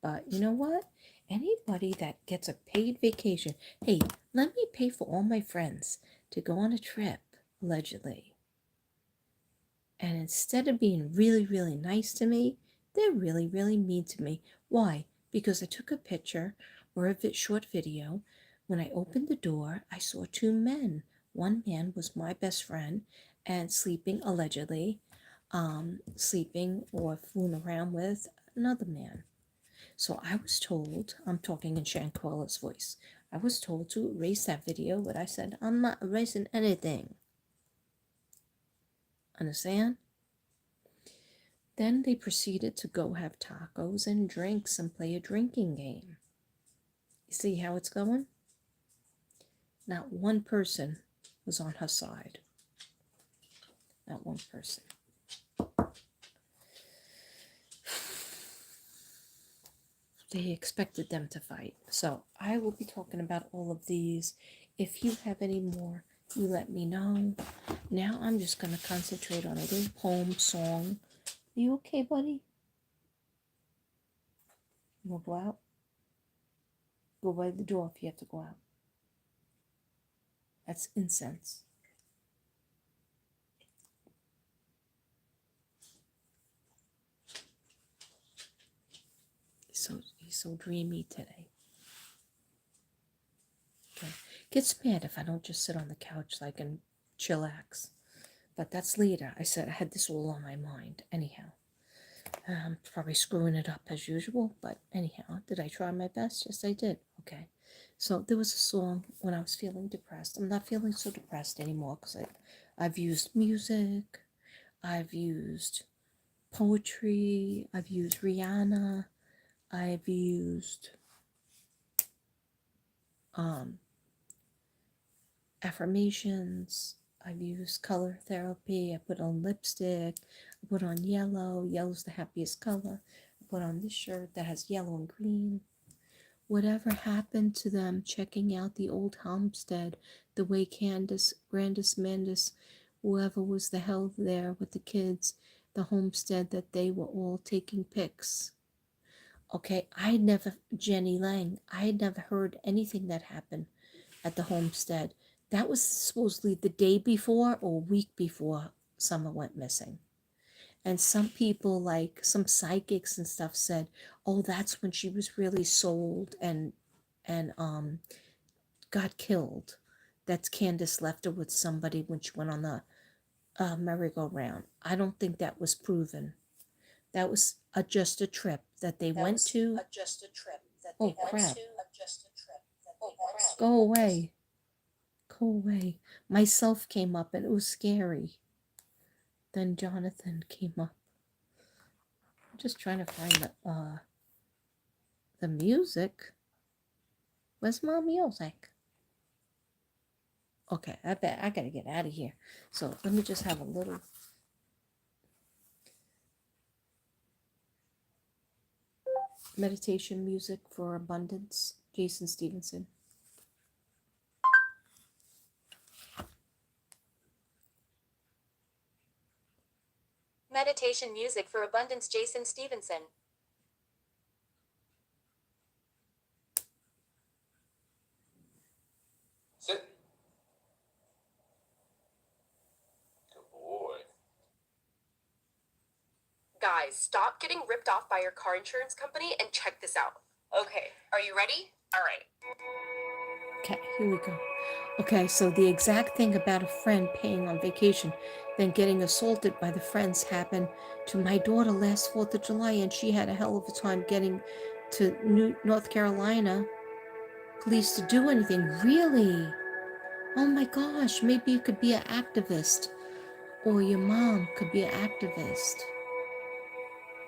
S1: But you know what? Anybody that gets a paid vacation, hey, let me pay for all my friends to go on a trip, allegedly. And instead of being really, really nice to me, they're really, really mean to me. Why? Because I took a picture or a short video. When I opened the door, I saw 2 men. One man was my best friend and sleeping, allegedly, sleeping or fooling around with another man. So I was told, I'm talking in Shanquella's voice, I was told to erase that video, but I said, I'm not erasing anything. Understand? Then they proceeded to go have tacos and drinks and play a drinking game. You see how it's going? Not one person was on her side. Not one person. They expected them to fight. So I will be talking about all of these. If you have any more, you let me know. Now I'm just going to concentrate on a little poem song. Are you okay, buddy? You want to go out? Go by the door if you have to go out. That's incense. He's so dreamy today. Okay. Gets mad if I don't just sit on the couch like and chillax. But that's later. I said I had this all on my mind. Anyhow. I'm probably screwing it up as usual, but anyhow, did I try my best? Yes, I did. Okay. So there was a song when I was feeling depressed. I'm not feeling so depressed anymore because I've used music I've used poetry. I've used Rihanna. I've used affirmations. I've used color therapy. I put on lipstick. I put on yellow. Yellow's the happiest color. I put on this shirt that has yellow and green. Whatever happened to them checking out the old homestead, the way Candace, Grandis, Mandis, whoever was the hell there with the kids, the homestead that they were all taking pics. Okay, Jenny Lang, I had never heard anything that happened at the homestead. That was supposedly the day before or week before Summer went missing. And some people, like some psychics and stuff, said, "Oh, that's when she was really sold and got killed. That's Candace left her with somebody when she went on the merry-go-round." I don't think that was proven. That was just a trip that they went to. Oh crap! Go away. Go away. Myself came up and it was scary. Then Jonathan came up. I'm just trying to find the music. Where's my music? Okay, I bet I gotta get out of here. So let me just have a little. Meditation music for abundance, Jason Stevenson.
S3: Meditation music for abundance, Jason Stevenson.
S4: Sit. Good boy.
S3: Guys, stop getting ripped off by your car insurance company and check this out. Okay, are you ready? All right.
S1: Okay, here we go. Okay, so the exact thing about a friend paying on vacation, then getting assaulted by the friends happened to my daughter last 4th of July, and she had a hell of a time getting to North Carolina police to do anything. Really? Oh my gosh, maybe you could be an activist, or your mom could be an activist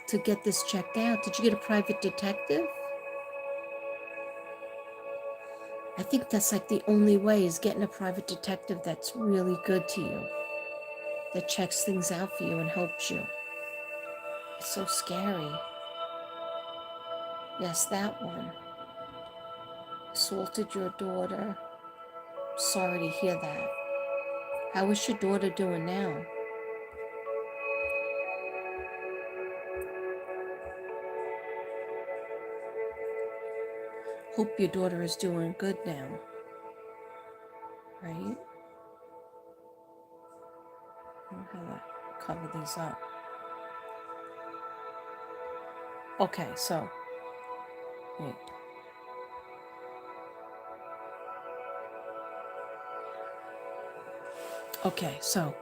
S1: to get this checked out. Did you get a private detective? I think that's like the only way, is getting a private detective that's really good to you, that checks things out for you and helps you. It's so scary. Yes, that one. Assaulted your daughter. Sorry to hear that. How is your daughter doing now? Hope your daughter is doing good now. Right? I don't know how to cover these up. Okay, so wait. Okay, so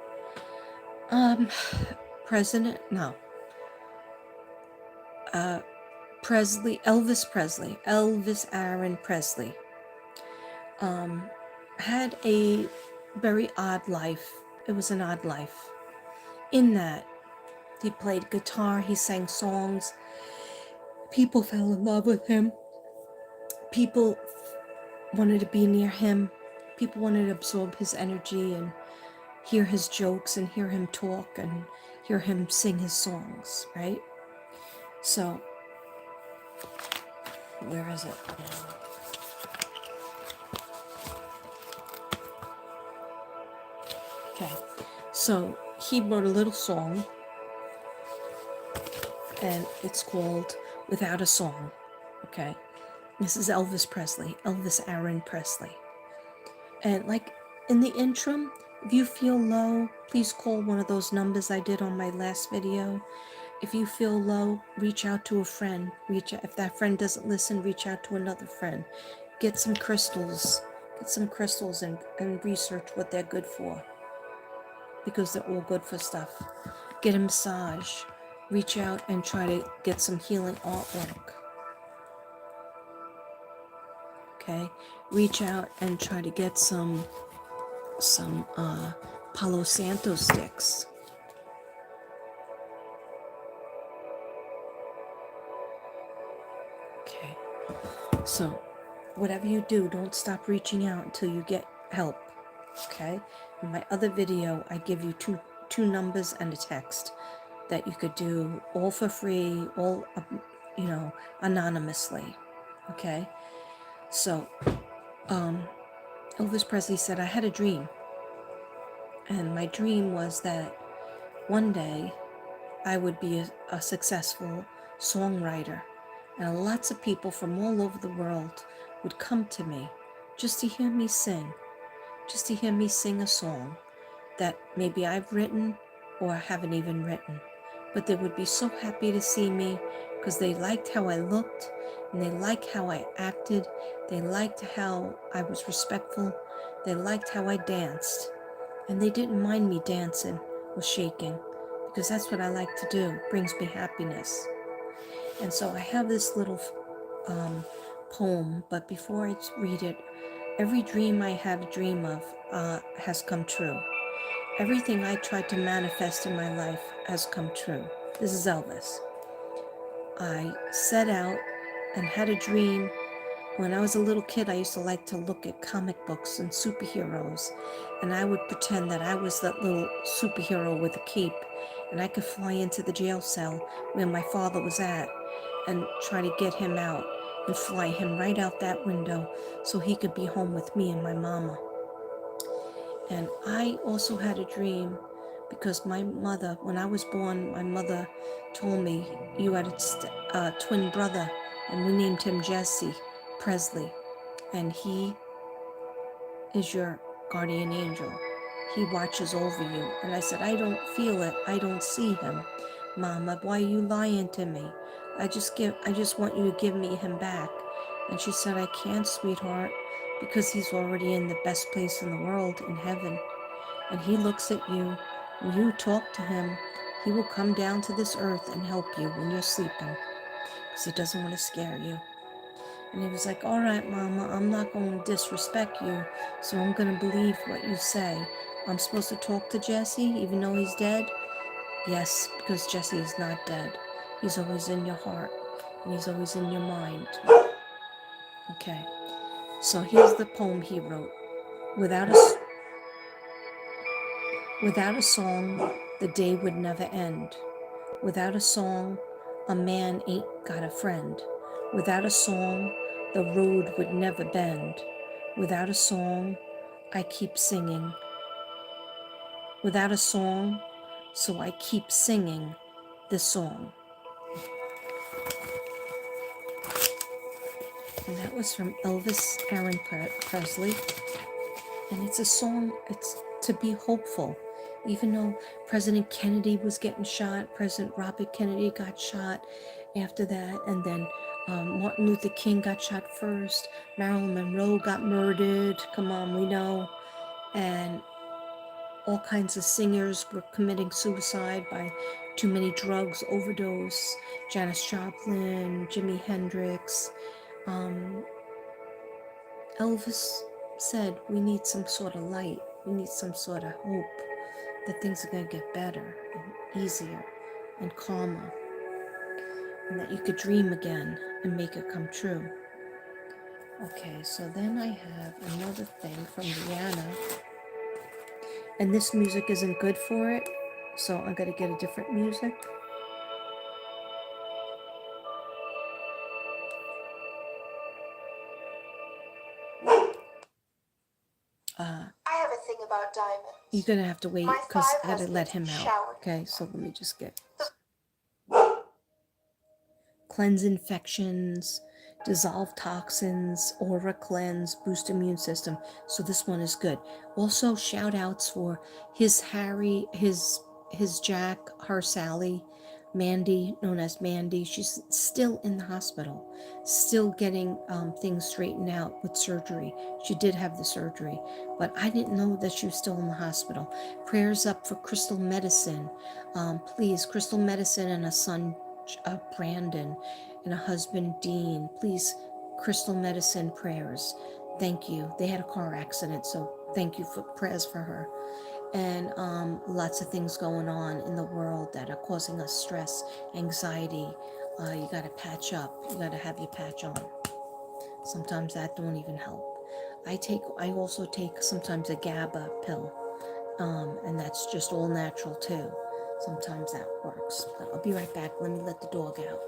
S1: President, no. Elvis Aaron Presley, had a very odd life. It was an odd life. In that, he played guitar, he sang songs, people fell in love with him, people wanted to be near him, people wanted to absorb his energy and hear his jokes and hear him talk and hear him sing his songs, right? So, where is it? Okay, so he wrote a little song, and it's called Without a Song. Okay, this is Elvis Presley, Elvis Aaron Presley. And like in the interim, if you feel low, please call one of those numbers I did on my last video. If you feel low, reach out to a friend. If that friend doesn't listen, reach out to another friend. Get some crystals. And research what they're good for, because they're all good for stuff. Get a massage. Reach out and try to get some healing artwork. Okay? Reach out and try to get some Palo Santo sticks. Okay. So, whatever you do, don't stop reaching out until you get help. Okay? In my other video, I give you two numbers and a text that you could do all for free, all anonymously. Okay? So, Elvis Presley said, I had a dream. And my dream was that one day I would be a successful songwriter. And lots of people from all over the world would come to me just to hear me sing, just to hear me sing a song that maybe I've written or haven't even written. But they would be so happy to see me because they liked how I looked and they liked how I acted. They liked how I was respectful. They liked how I danced. And they didn't mind me dancing or shaking because that's what I like to do. It brings me happiness. And so I have this little poem, but before I read it, every dream I had a dream of has come true. Everything I tried to manifest in my life has come true. This is Elvis. I set out and had a dream. When I was a little kid, I used to like to look at comic books and superheroes, and I would pretend that I was that little superhero with a cape, and I could fly into the jail cell where my father was at and try to get him out and fly him right out that window so he could be home with me and my mama. And I also had a dream because my mother, when I was born, my mother told me, you had a twin brother, and we named him Jesse Presley, and he is your guardian angel. He watches over you. And I said, I don't feel it. I don't see him. Mama, why are you lying to me? I just want you to give me him back. And she said, I can't, sweetheart, because he's already in the best place in the world, in heaven. And he looks at you. When you talk to him, he will come down to this earth and help you when you're sleeping, because he doesn't want to scare you. And he was like, all right, Mama, I'm not going to disrespect you, so I'm going to believe what you say. I'm supposed to talk to Jesse even though he's dead? Yes, because Jesse is not dead. He's always in your heart, and he's always in your mind. Okay, so here's the poem he wrote. Without a song, the day would never end. Without a song, a man ain't got a friend. Without a song, the road would never bend. Without a song, I keep singing. Without a song, so I keep singing this song. And that was from Elvis Aaron Presley. And it's a song, it's to be hopeful. Even though President Kennedy was getting shot, President Robert Kennedy got shot after that, and then Martin Luther King got shot first, Marilyn Monroe got murdered, come on, we know, and all kinds of singers were committing suicide by too many drugs, overdose, Janis Joplin, Jimi Hendrix. Elvis said we need some sort of light, we need some sort of hope that things are going to get better and easier and calmer, and that you could dream again and make it come true. Okay, so then I have another thing from Rihanna, and this music isn't good for it, so I got to get a different music.
S3: I have a thing about diamonds.
S1: You're going to have to wait
S3: My
S1: because
S3: five
S1: I got to let
S3: husbands
S1: him out.
S3: showered
S1: Okay, so let me just get cleanse infections, dissolve toxins, aura cleanse, boost immune system. So this one is good. Also, shout outs for his Harry, his Jack, her Sally, Mandy, known as Mandy. She's still in the hospital, still getting things straightened out with surgery. She did have the surgery, but I didn't know that she was still in the hospital. Prayers up for Crystal Medicine. Please, Crystal Medicine and a son, Brandon, and a husband, Dean. Please, Crystal Medicine prayers. Thank you. They had a car accident, so thank you for prayers for her. And lots of things going on in the world that are causing us stress, anxiety, You gotta patch up. You gotta have your patch on. Sometimes that don't even help. I also take sometimes a GABA pill, and that's just all natural too. Sometimes that works. But I'll be right back. Let me let the dog out.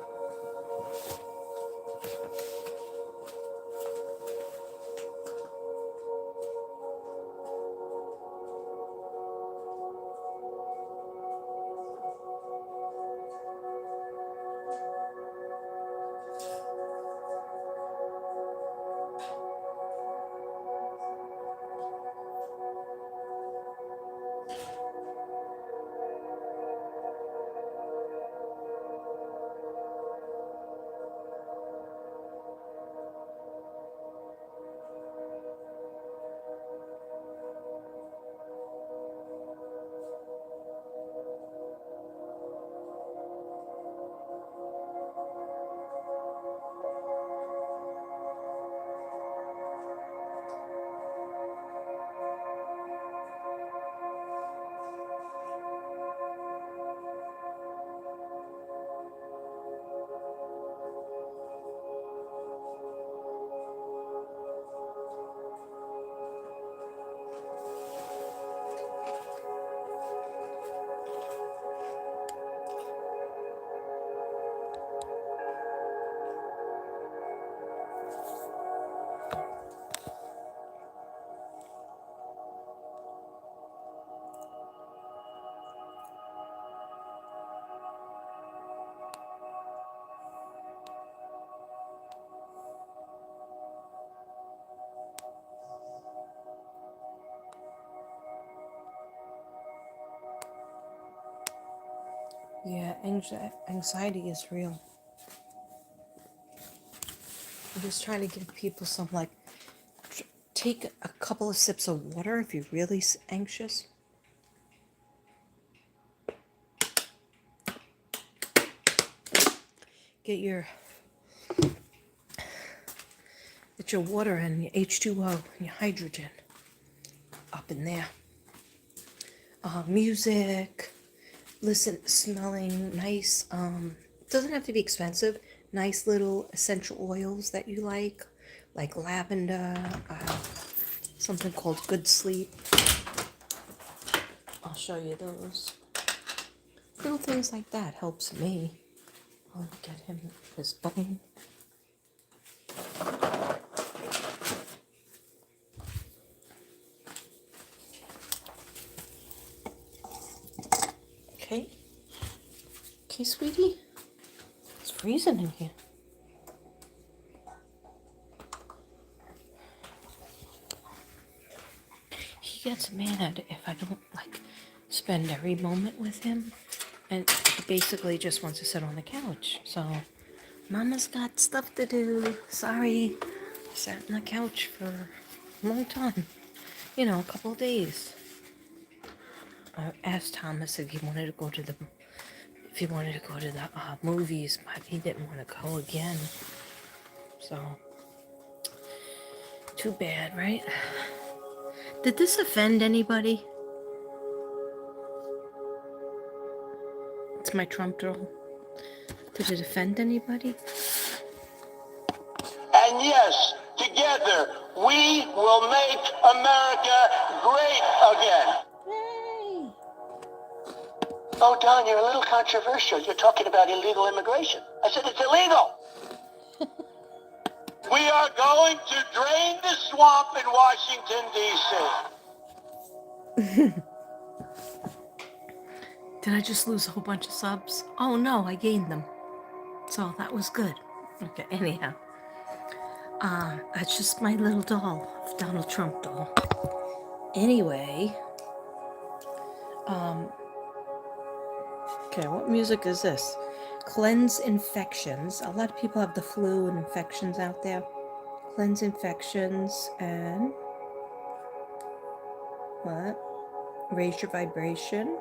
S1: Yeah, anxiety is real. I'm just trying to give people some, like, take a couple of sips of water if you're really anxious. Get your water and your H2O and your hydrogen up in there. Music, listen, smelling nice. Doesn't have to be expensive. Nice little essential oils that you like lavender, something called Good Sleep. I'll show you those. Little things like that helps me. I'll get him his bone. Okay. Okay, sweetie. It's freezing in here. He gets mad if I don't, like, spend every moment with him. And he basically just wants to sit on the couch. So, Mama's got stuff to do. Sorry. I sat on the couch for a long time. You know, a couple of days. I asked Thomas if he wanted to go to the movies, but he didn't want to go again. So, too bad, right? Did this offend anybody? It's my Trump doll. Did it offend anybody?
S2: And yes, together, we will make America great again.
S1: Yay!
S2: Oh, Don, you're a little controversial. You're talking about illegal immigration. I said it's illegal. We are going to drain the swamp in Washington, D.C.
S1: Did I just lose a whole bunch of subs? Oh no, I gained them. So that was good. Okay, anyhow. That's just my little doll, Donald Trump doll. Anyway, okay, what music is this? Cleanse infections. A lot of people have the flu and infections out there. Cleanse infections and what? Raise your vibration.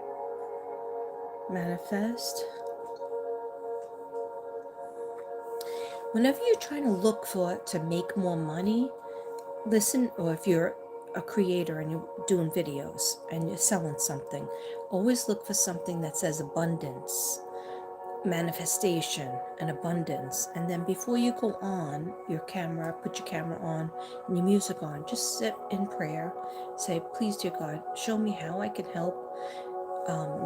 S1: Manifest. Whenever you're trying to look to make more money, listen, or if you're a creator and you're doing videos and you're selling something, always look for something that says abundance manifestation and abundance. And then before you go on your camera, put your camera on and your music on, just sit in prayer. Say, please, dear God, show me how I can help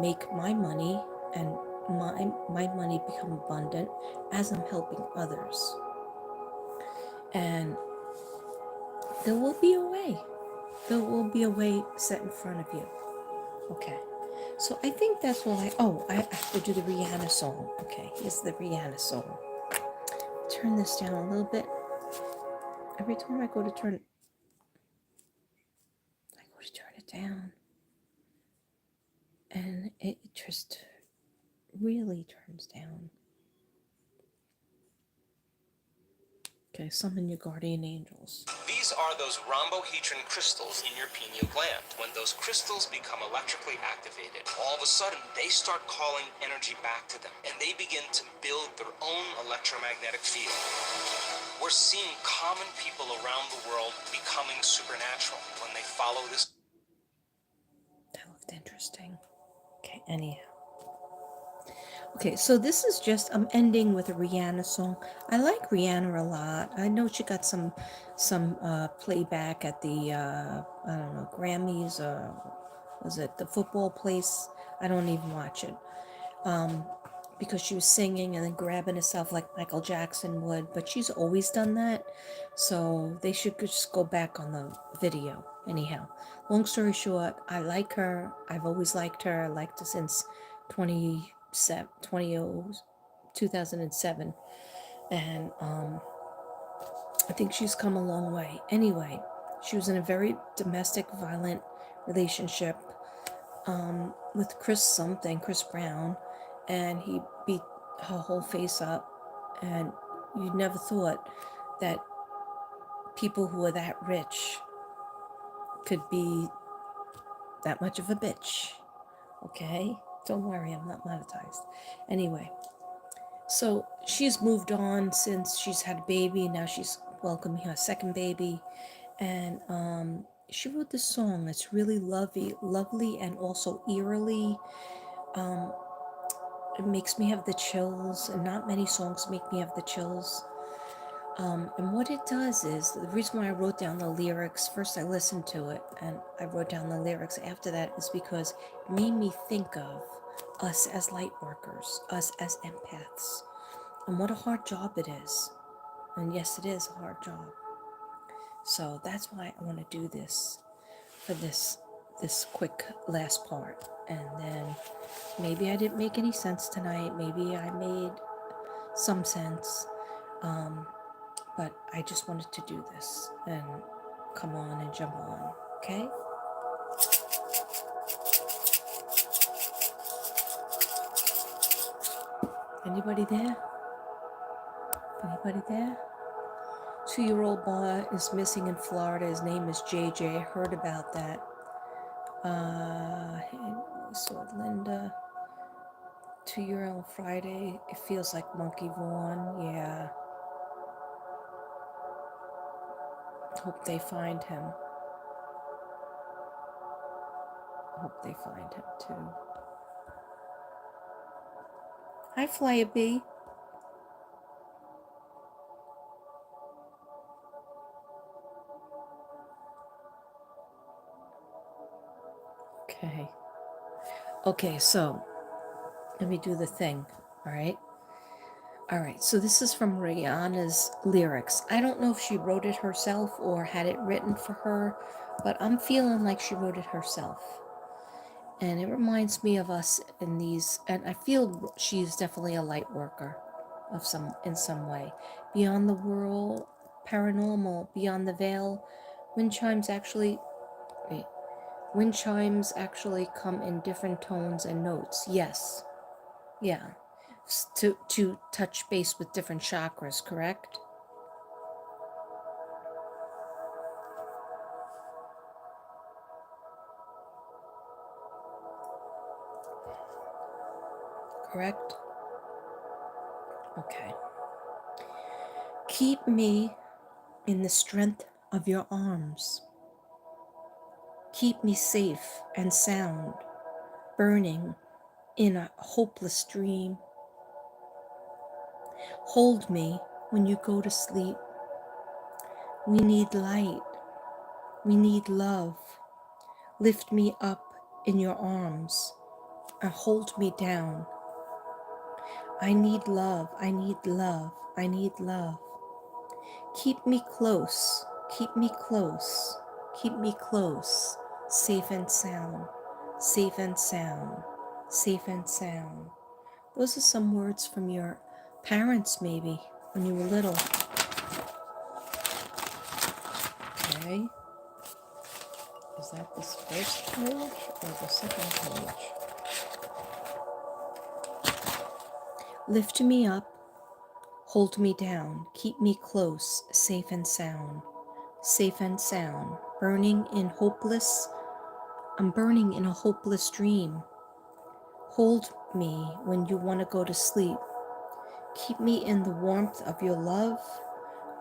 S1: make my money and my money become abundant as I'm helping others. And there will be a way. There will be a way set in front of you. Okay. So I think that's what I have to do the Rihanna song. Okay, here's the Rihanna song. Turn this down a little bit. Every time I go to turn it down. And it just really turns down. Okay, summon your guardian angels.
S5: These are those rhombohedron crystals in your pineal gland. When those crystals become electrically activated, all of a sudden they start calling energy back to them, and they begin to build their own electromagnetic field. We're seeing common people around the world becoming supernatural when they follow this.
S1: That looked interesting. Okay, anyhow. Okay, so this is just, I'm ending with a Rihanna song. I like Rihanna a lot. I know she got some playback at the, I don't know, Grammys, or was it the football place? I don't even watch it. Because she was singing and then grabbing herself like Michael Jackson would, but she's always done that. So they should just go back on the video. Anyhow, long story short, I like her. I've always liked her. I liked her since 2007. And I think she's come a long way. Anyway, she was in a very domestic, violent relationship with Chris Brown, and he beat her whole face up. And you'd never thought that people who are that rich could be that much of a bitch. Okay? Don't worry, I'm not monetized. Anyway, so she's moved on since she's had a baby. Now she's welcoming her second baby. And she wrote this song that's really lovely and also eerily. It makes me have the chills, and not many songs make me have the chills. And what it does is, the reason why I wrote down the lyrics, first I listened to it and I wrote down the lyrics after that, is because it made me think of us as light workers, us as empaths, and what a hard job it is. And yes, it is a hard job. So that's why I want to do this for this quick last part. And then maybe I didn't make any sense tonight. Maybe I made some sense. But I just wanted to do this and come on and jump on. Okay? Anybody there? Anybody there? 2-year-old boy is missing in Florida. His name is JJ. I heard about that. So Linda, 2-year-old Friday. It feels like Monkey Vaughn. Yeah. Hope they find him. Hope they find him too. Hi, Flyer B. Okay. Okay, so let me do the thing. All right. All right, so this is from Rihanna's lyrics. I don't know if she wrote it herself or had it written for her, but I'm feeling like she wrote it herself. And it reminds me of us in these, and I feel she's definitely a light worker in some way. Beyond the world, paranormal, beyond the veil, wind chimes actually come in different tones and notes. Yes. Yeah. To touch base with different chakras, correct? Correct? Okay. Keep me in the strength of your arms. Keep me safe and sound, burning in a hopeless dream. Hold me when you go to sleep. We need light. We need love. Lift me up in your arms and hold me down. I need love. I need love. I need love. Keep me close. Keep me close. Keep me close. Safe and sound. Safe and sound. Safe and sound. Those are some words from your parents, maybe, when you were little. Okay. Is that this first page or the second page? Lift me up, hold me down, keep me close, safe and sound. Safe and sound. I'm burning in a hopeless dream. Hold me when you want to go to sleep. Keep me in the warmth of your love.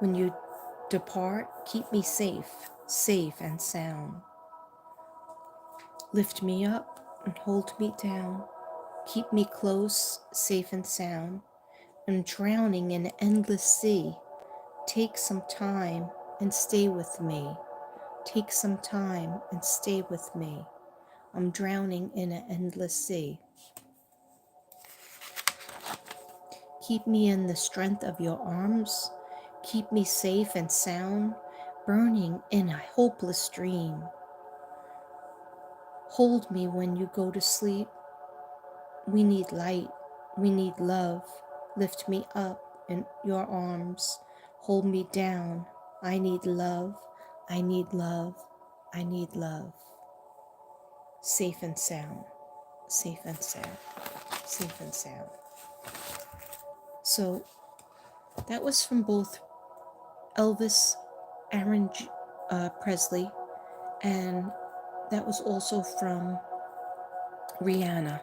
S1: When you depart, keep me safe, safe and sound. Lift me up and hold me down. Keep me close, safe and sound. I'm drowning in an endless sea. Take some time and stay with me. Take some time and stay with me. I'm drowning in an endless sea. Keep me in the strength of your arms. Keep me safe and sound, burning in a hopeless dream. Hold me when you go to sleep. We need light. We need love. Lift me up in your arms. Hold me down. I need love. I need love. I need love. Safe and sound. Safe and sound. Safe and sound. So that was from both Elvis Aaron Presley, and that was also from Rihanna.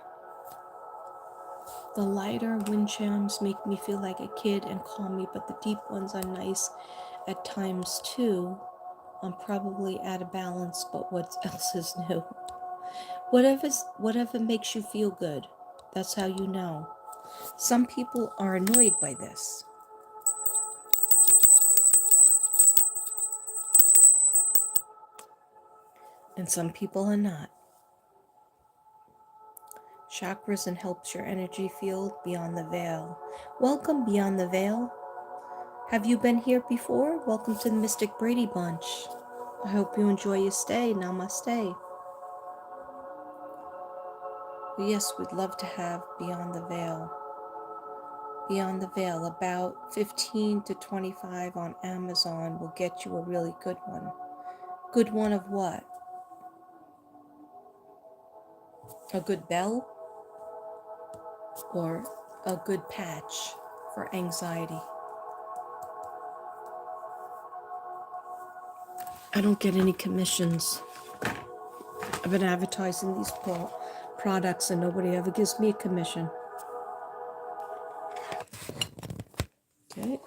S1: The lighter wind chimes make me feel like a kid and calm me, but the deep ones are nice at times too. I'm probably out of balance, but what else is new? Whatever makes you feel good, that's how you know. Some people are annoyed by this, and some people are not. Chakras and helps your energy field beyond the veil. Welcome beyond the veil. Have you been here before? Welcome to the Mystic Brady Bunch. I hope you enjoy your stay. Namaste. But yes, we'd love to have Beyond the Veil. Beyond the Veil, about 15 to 25 on Amazon will get you a really good one. Good one of what? A good bell? Or a good patch for anxiety? I don't get any commissions. I've been advertising these products and nobody ever gives me a commission. Okay,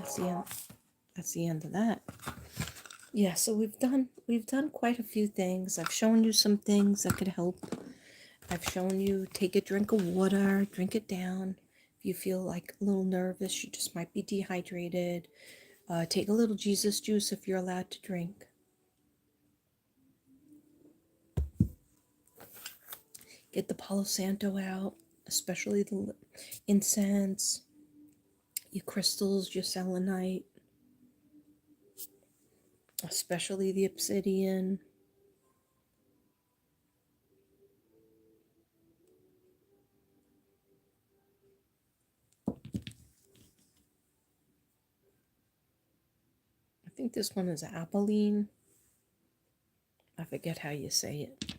S1: that's the end of that. Yeah, so we've done quite a few things. I've shown you some things that could help. I've shown you take a drink of water, drink it down. If you feel like a little nervous, you just might be dehydrated. Take a little Jesus juice if you're allowed to drink. Get the Palo Santo out, especially the incense, your crystals, your selenite, especially the obsidian. I think this one is Abilene. I forget how you say it.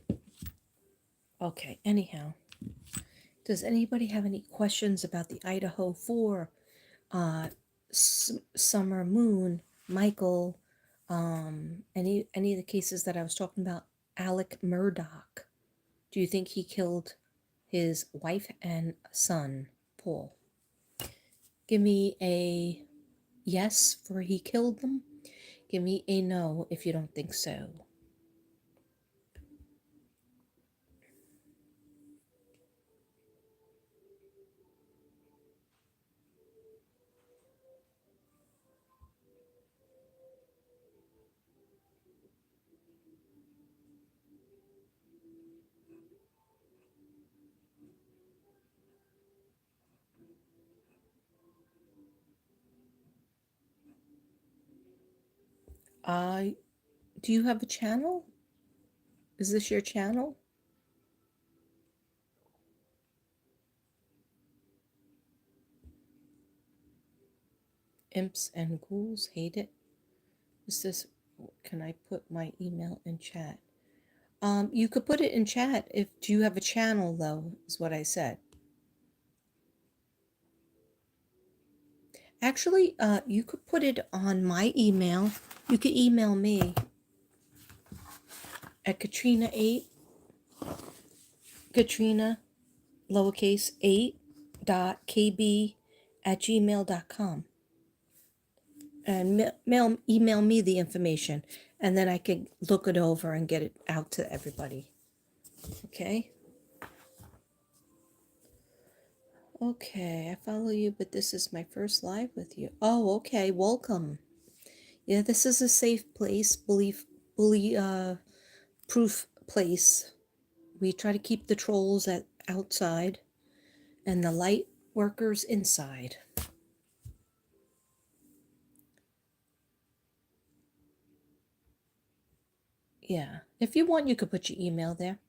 S1: Okay, anyhow. Does anybody have any questions about the Idaho 4 summer moon, Michael, any of the cases that I was talking about? Alec Murdoch, do you think he killed his wife and son, Paul? Give me a yes for he killed them. Give me a no if you don't think so. Do you have a channel? Is this your channel? Imps and ghouls hate it. Is this? Can I put my email in chat? You could put it in chat if do you have a channel though, is what I said. Actually, you could put it on my email. You could email me at Katrina lowercase 8.kb@gmail.com and email me the information, and then I could look it over and get it out to everybody. Okay? Okay, I follow you, but this is my first live with you. Oh, okay, welcome. Yeah, this is a safe place, bully proof place. We try to keep the trolls outside and the light workers inside. Yeah, if you want, you could put your email there.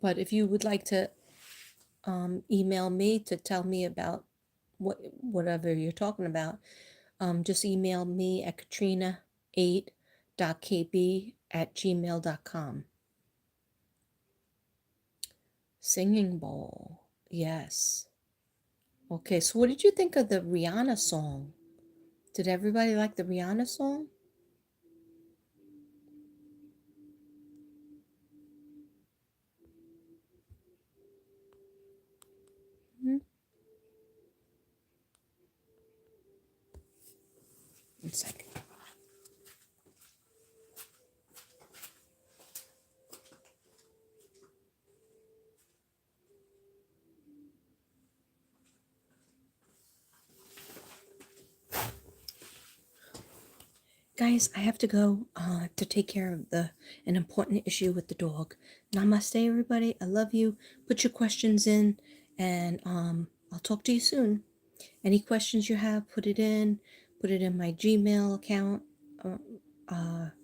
S1: But if you would like to email me to tell me about whatever you're talking about, just email me at katrina8.kb@gmail.com. Singing bowl. Yes. Okay, so what did you think of the Rihanna song? Did everybody like the Rihanna song? Hmm? 1 second. Guys, I have to go to take care of an important issue with the dog. Namaste, everybody. I love you. Put your questions in, and I'll talk to you soon. Any questions you have, put it in. Put it in my Gmail account,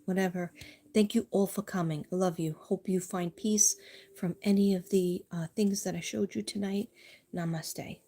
S1: whatever. Thank you all for coming. I love you. Hope you find peace from any of the things that I showed you tonight. Namaste.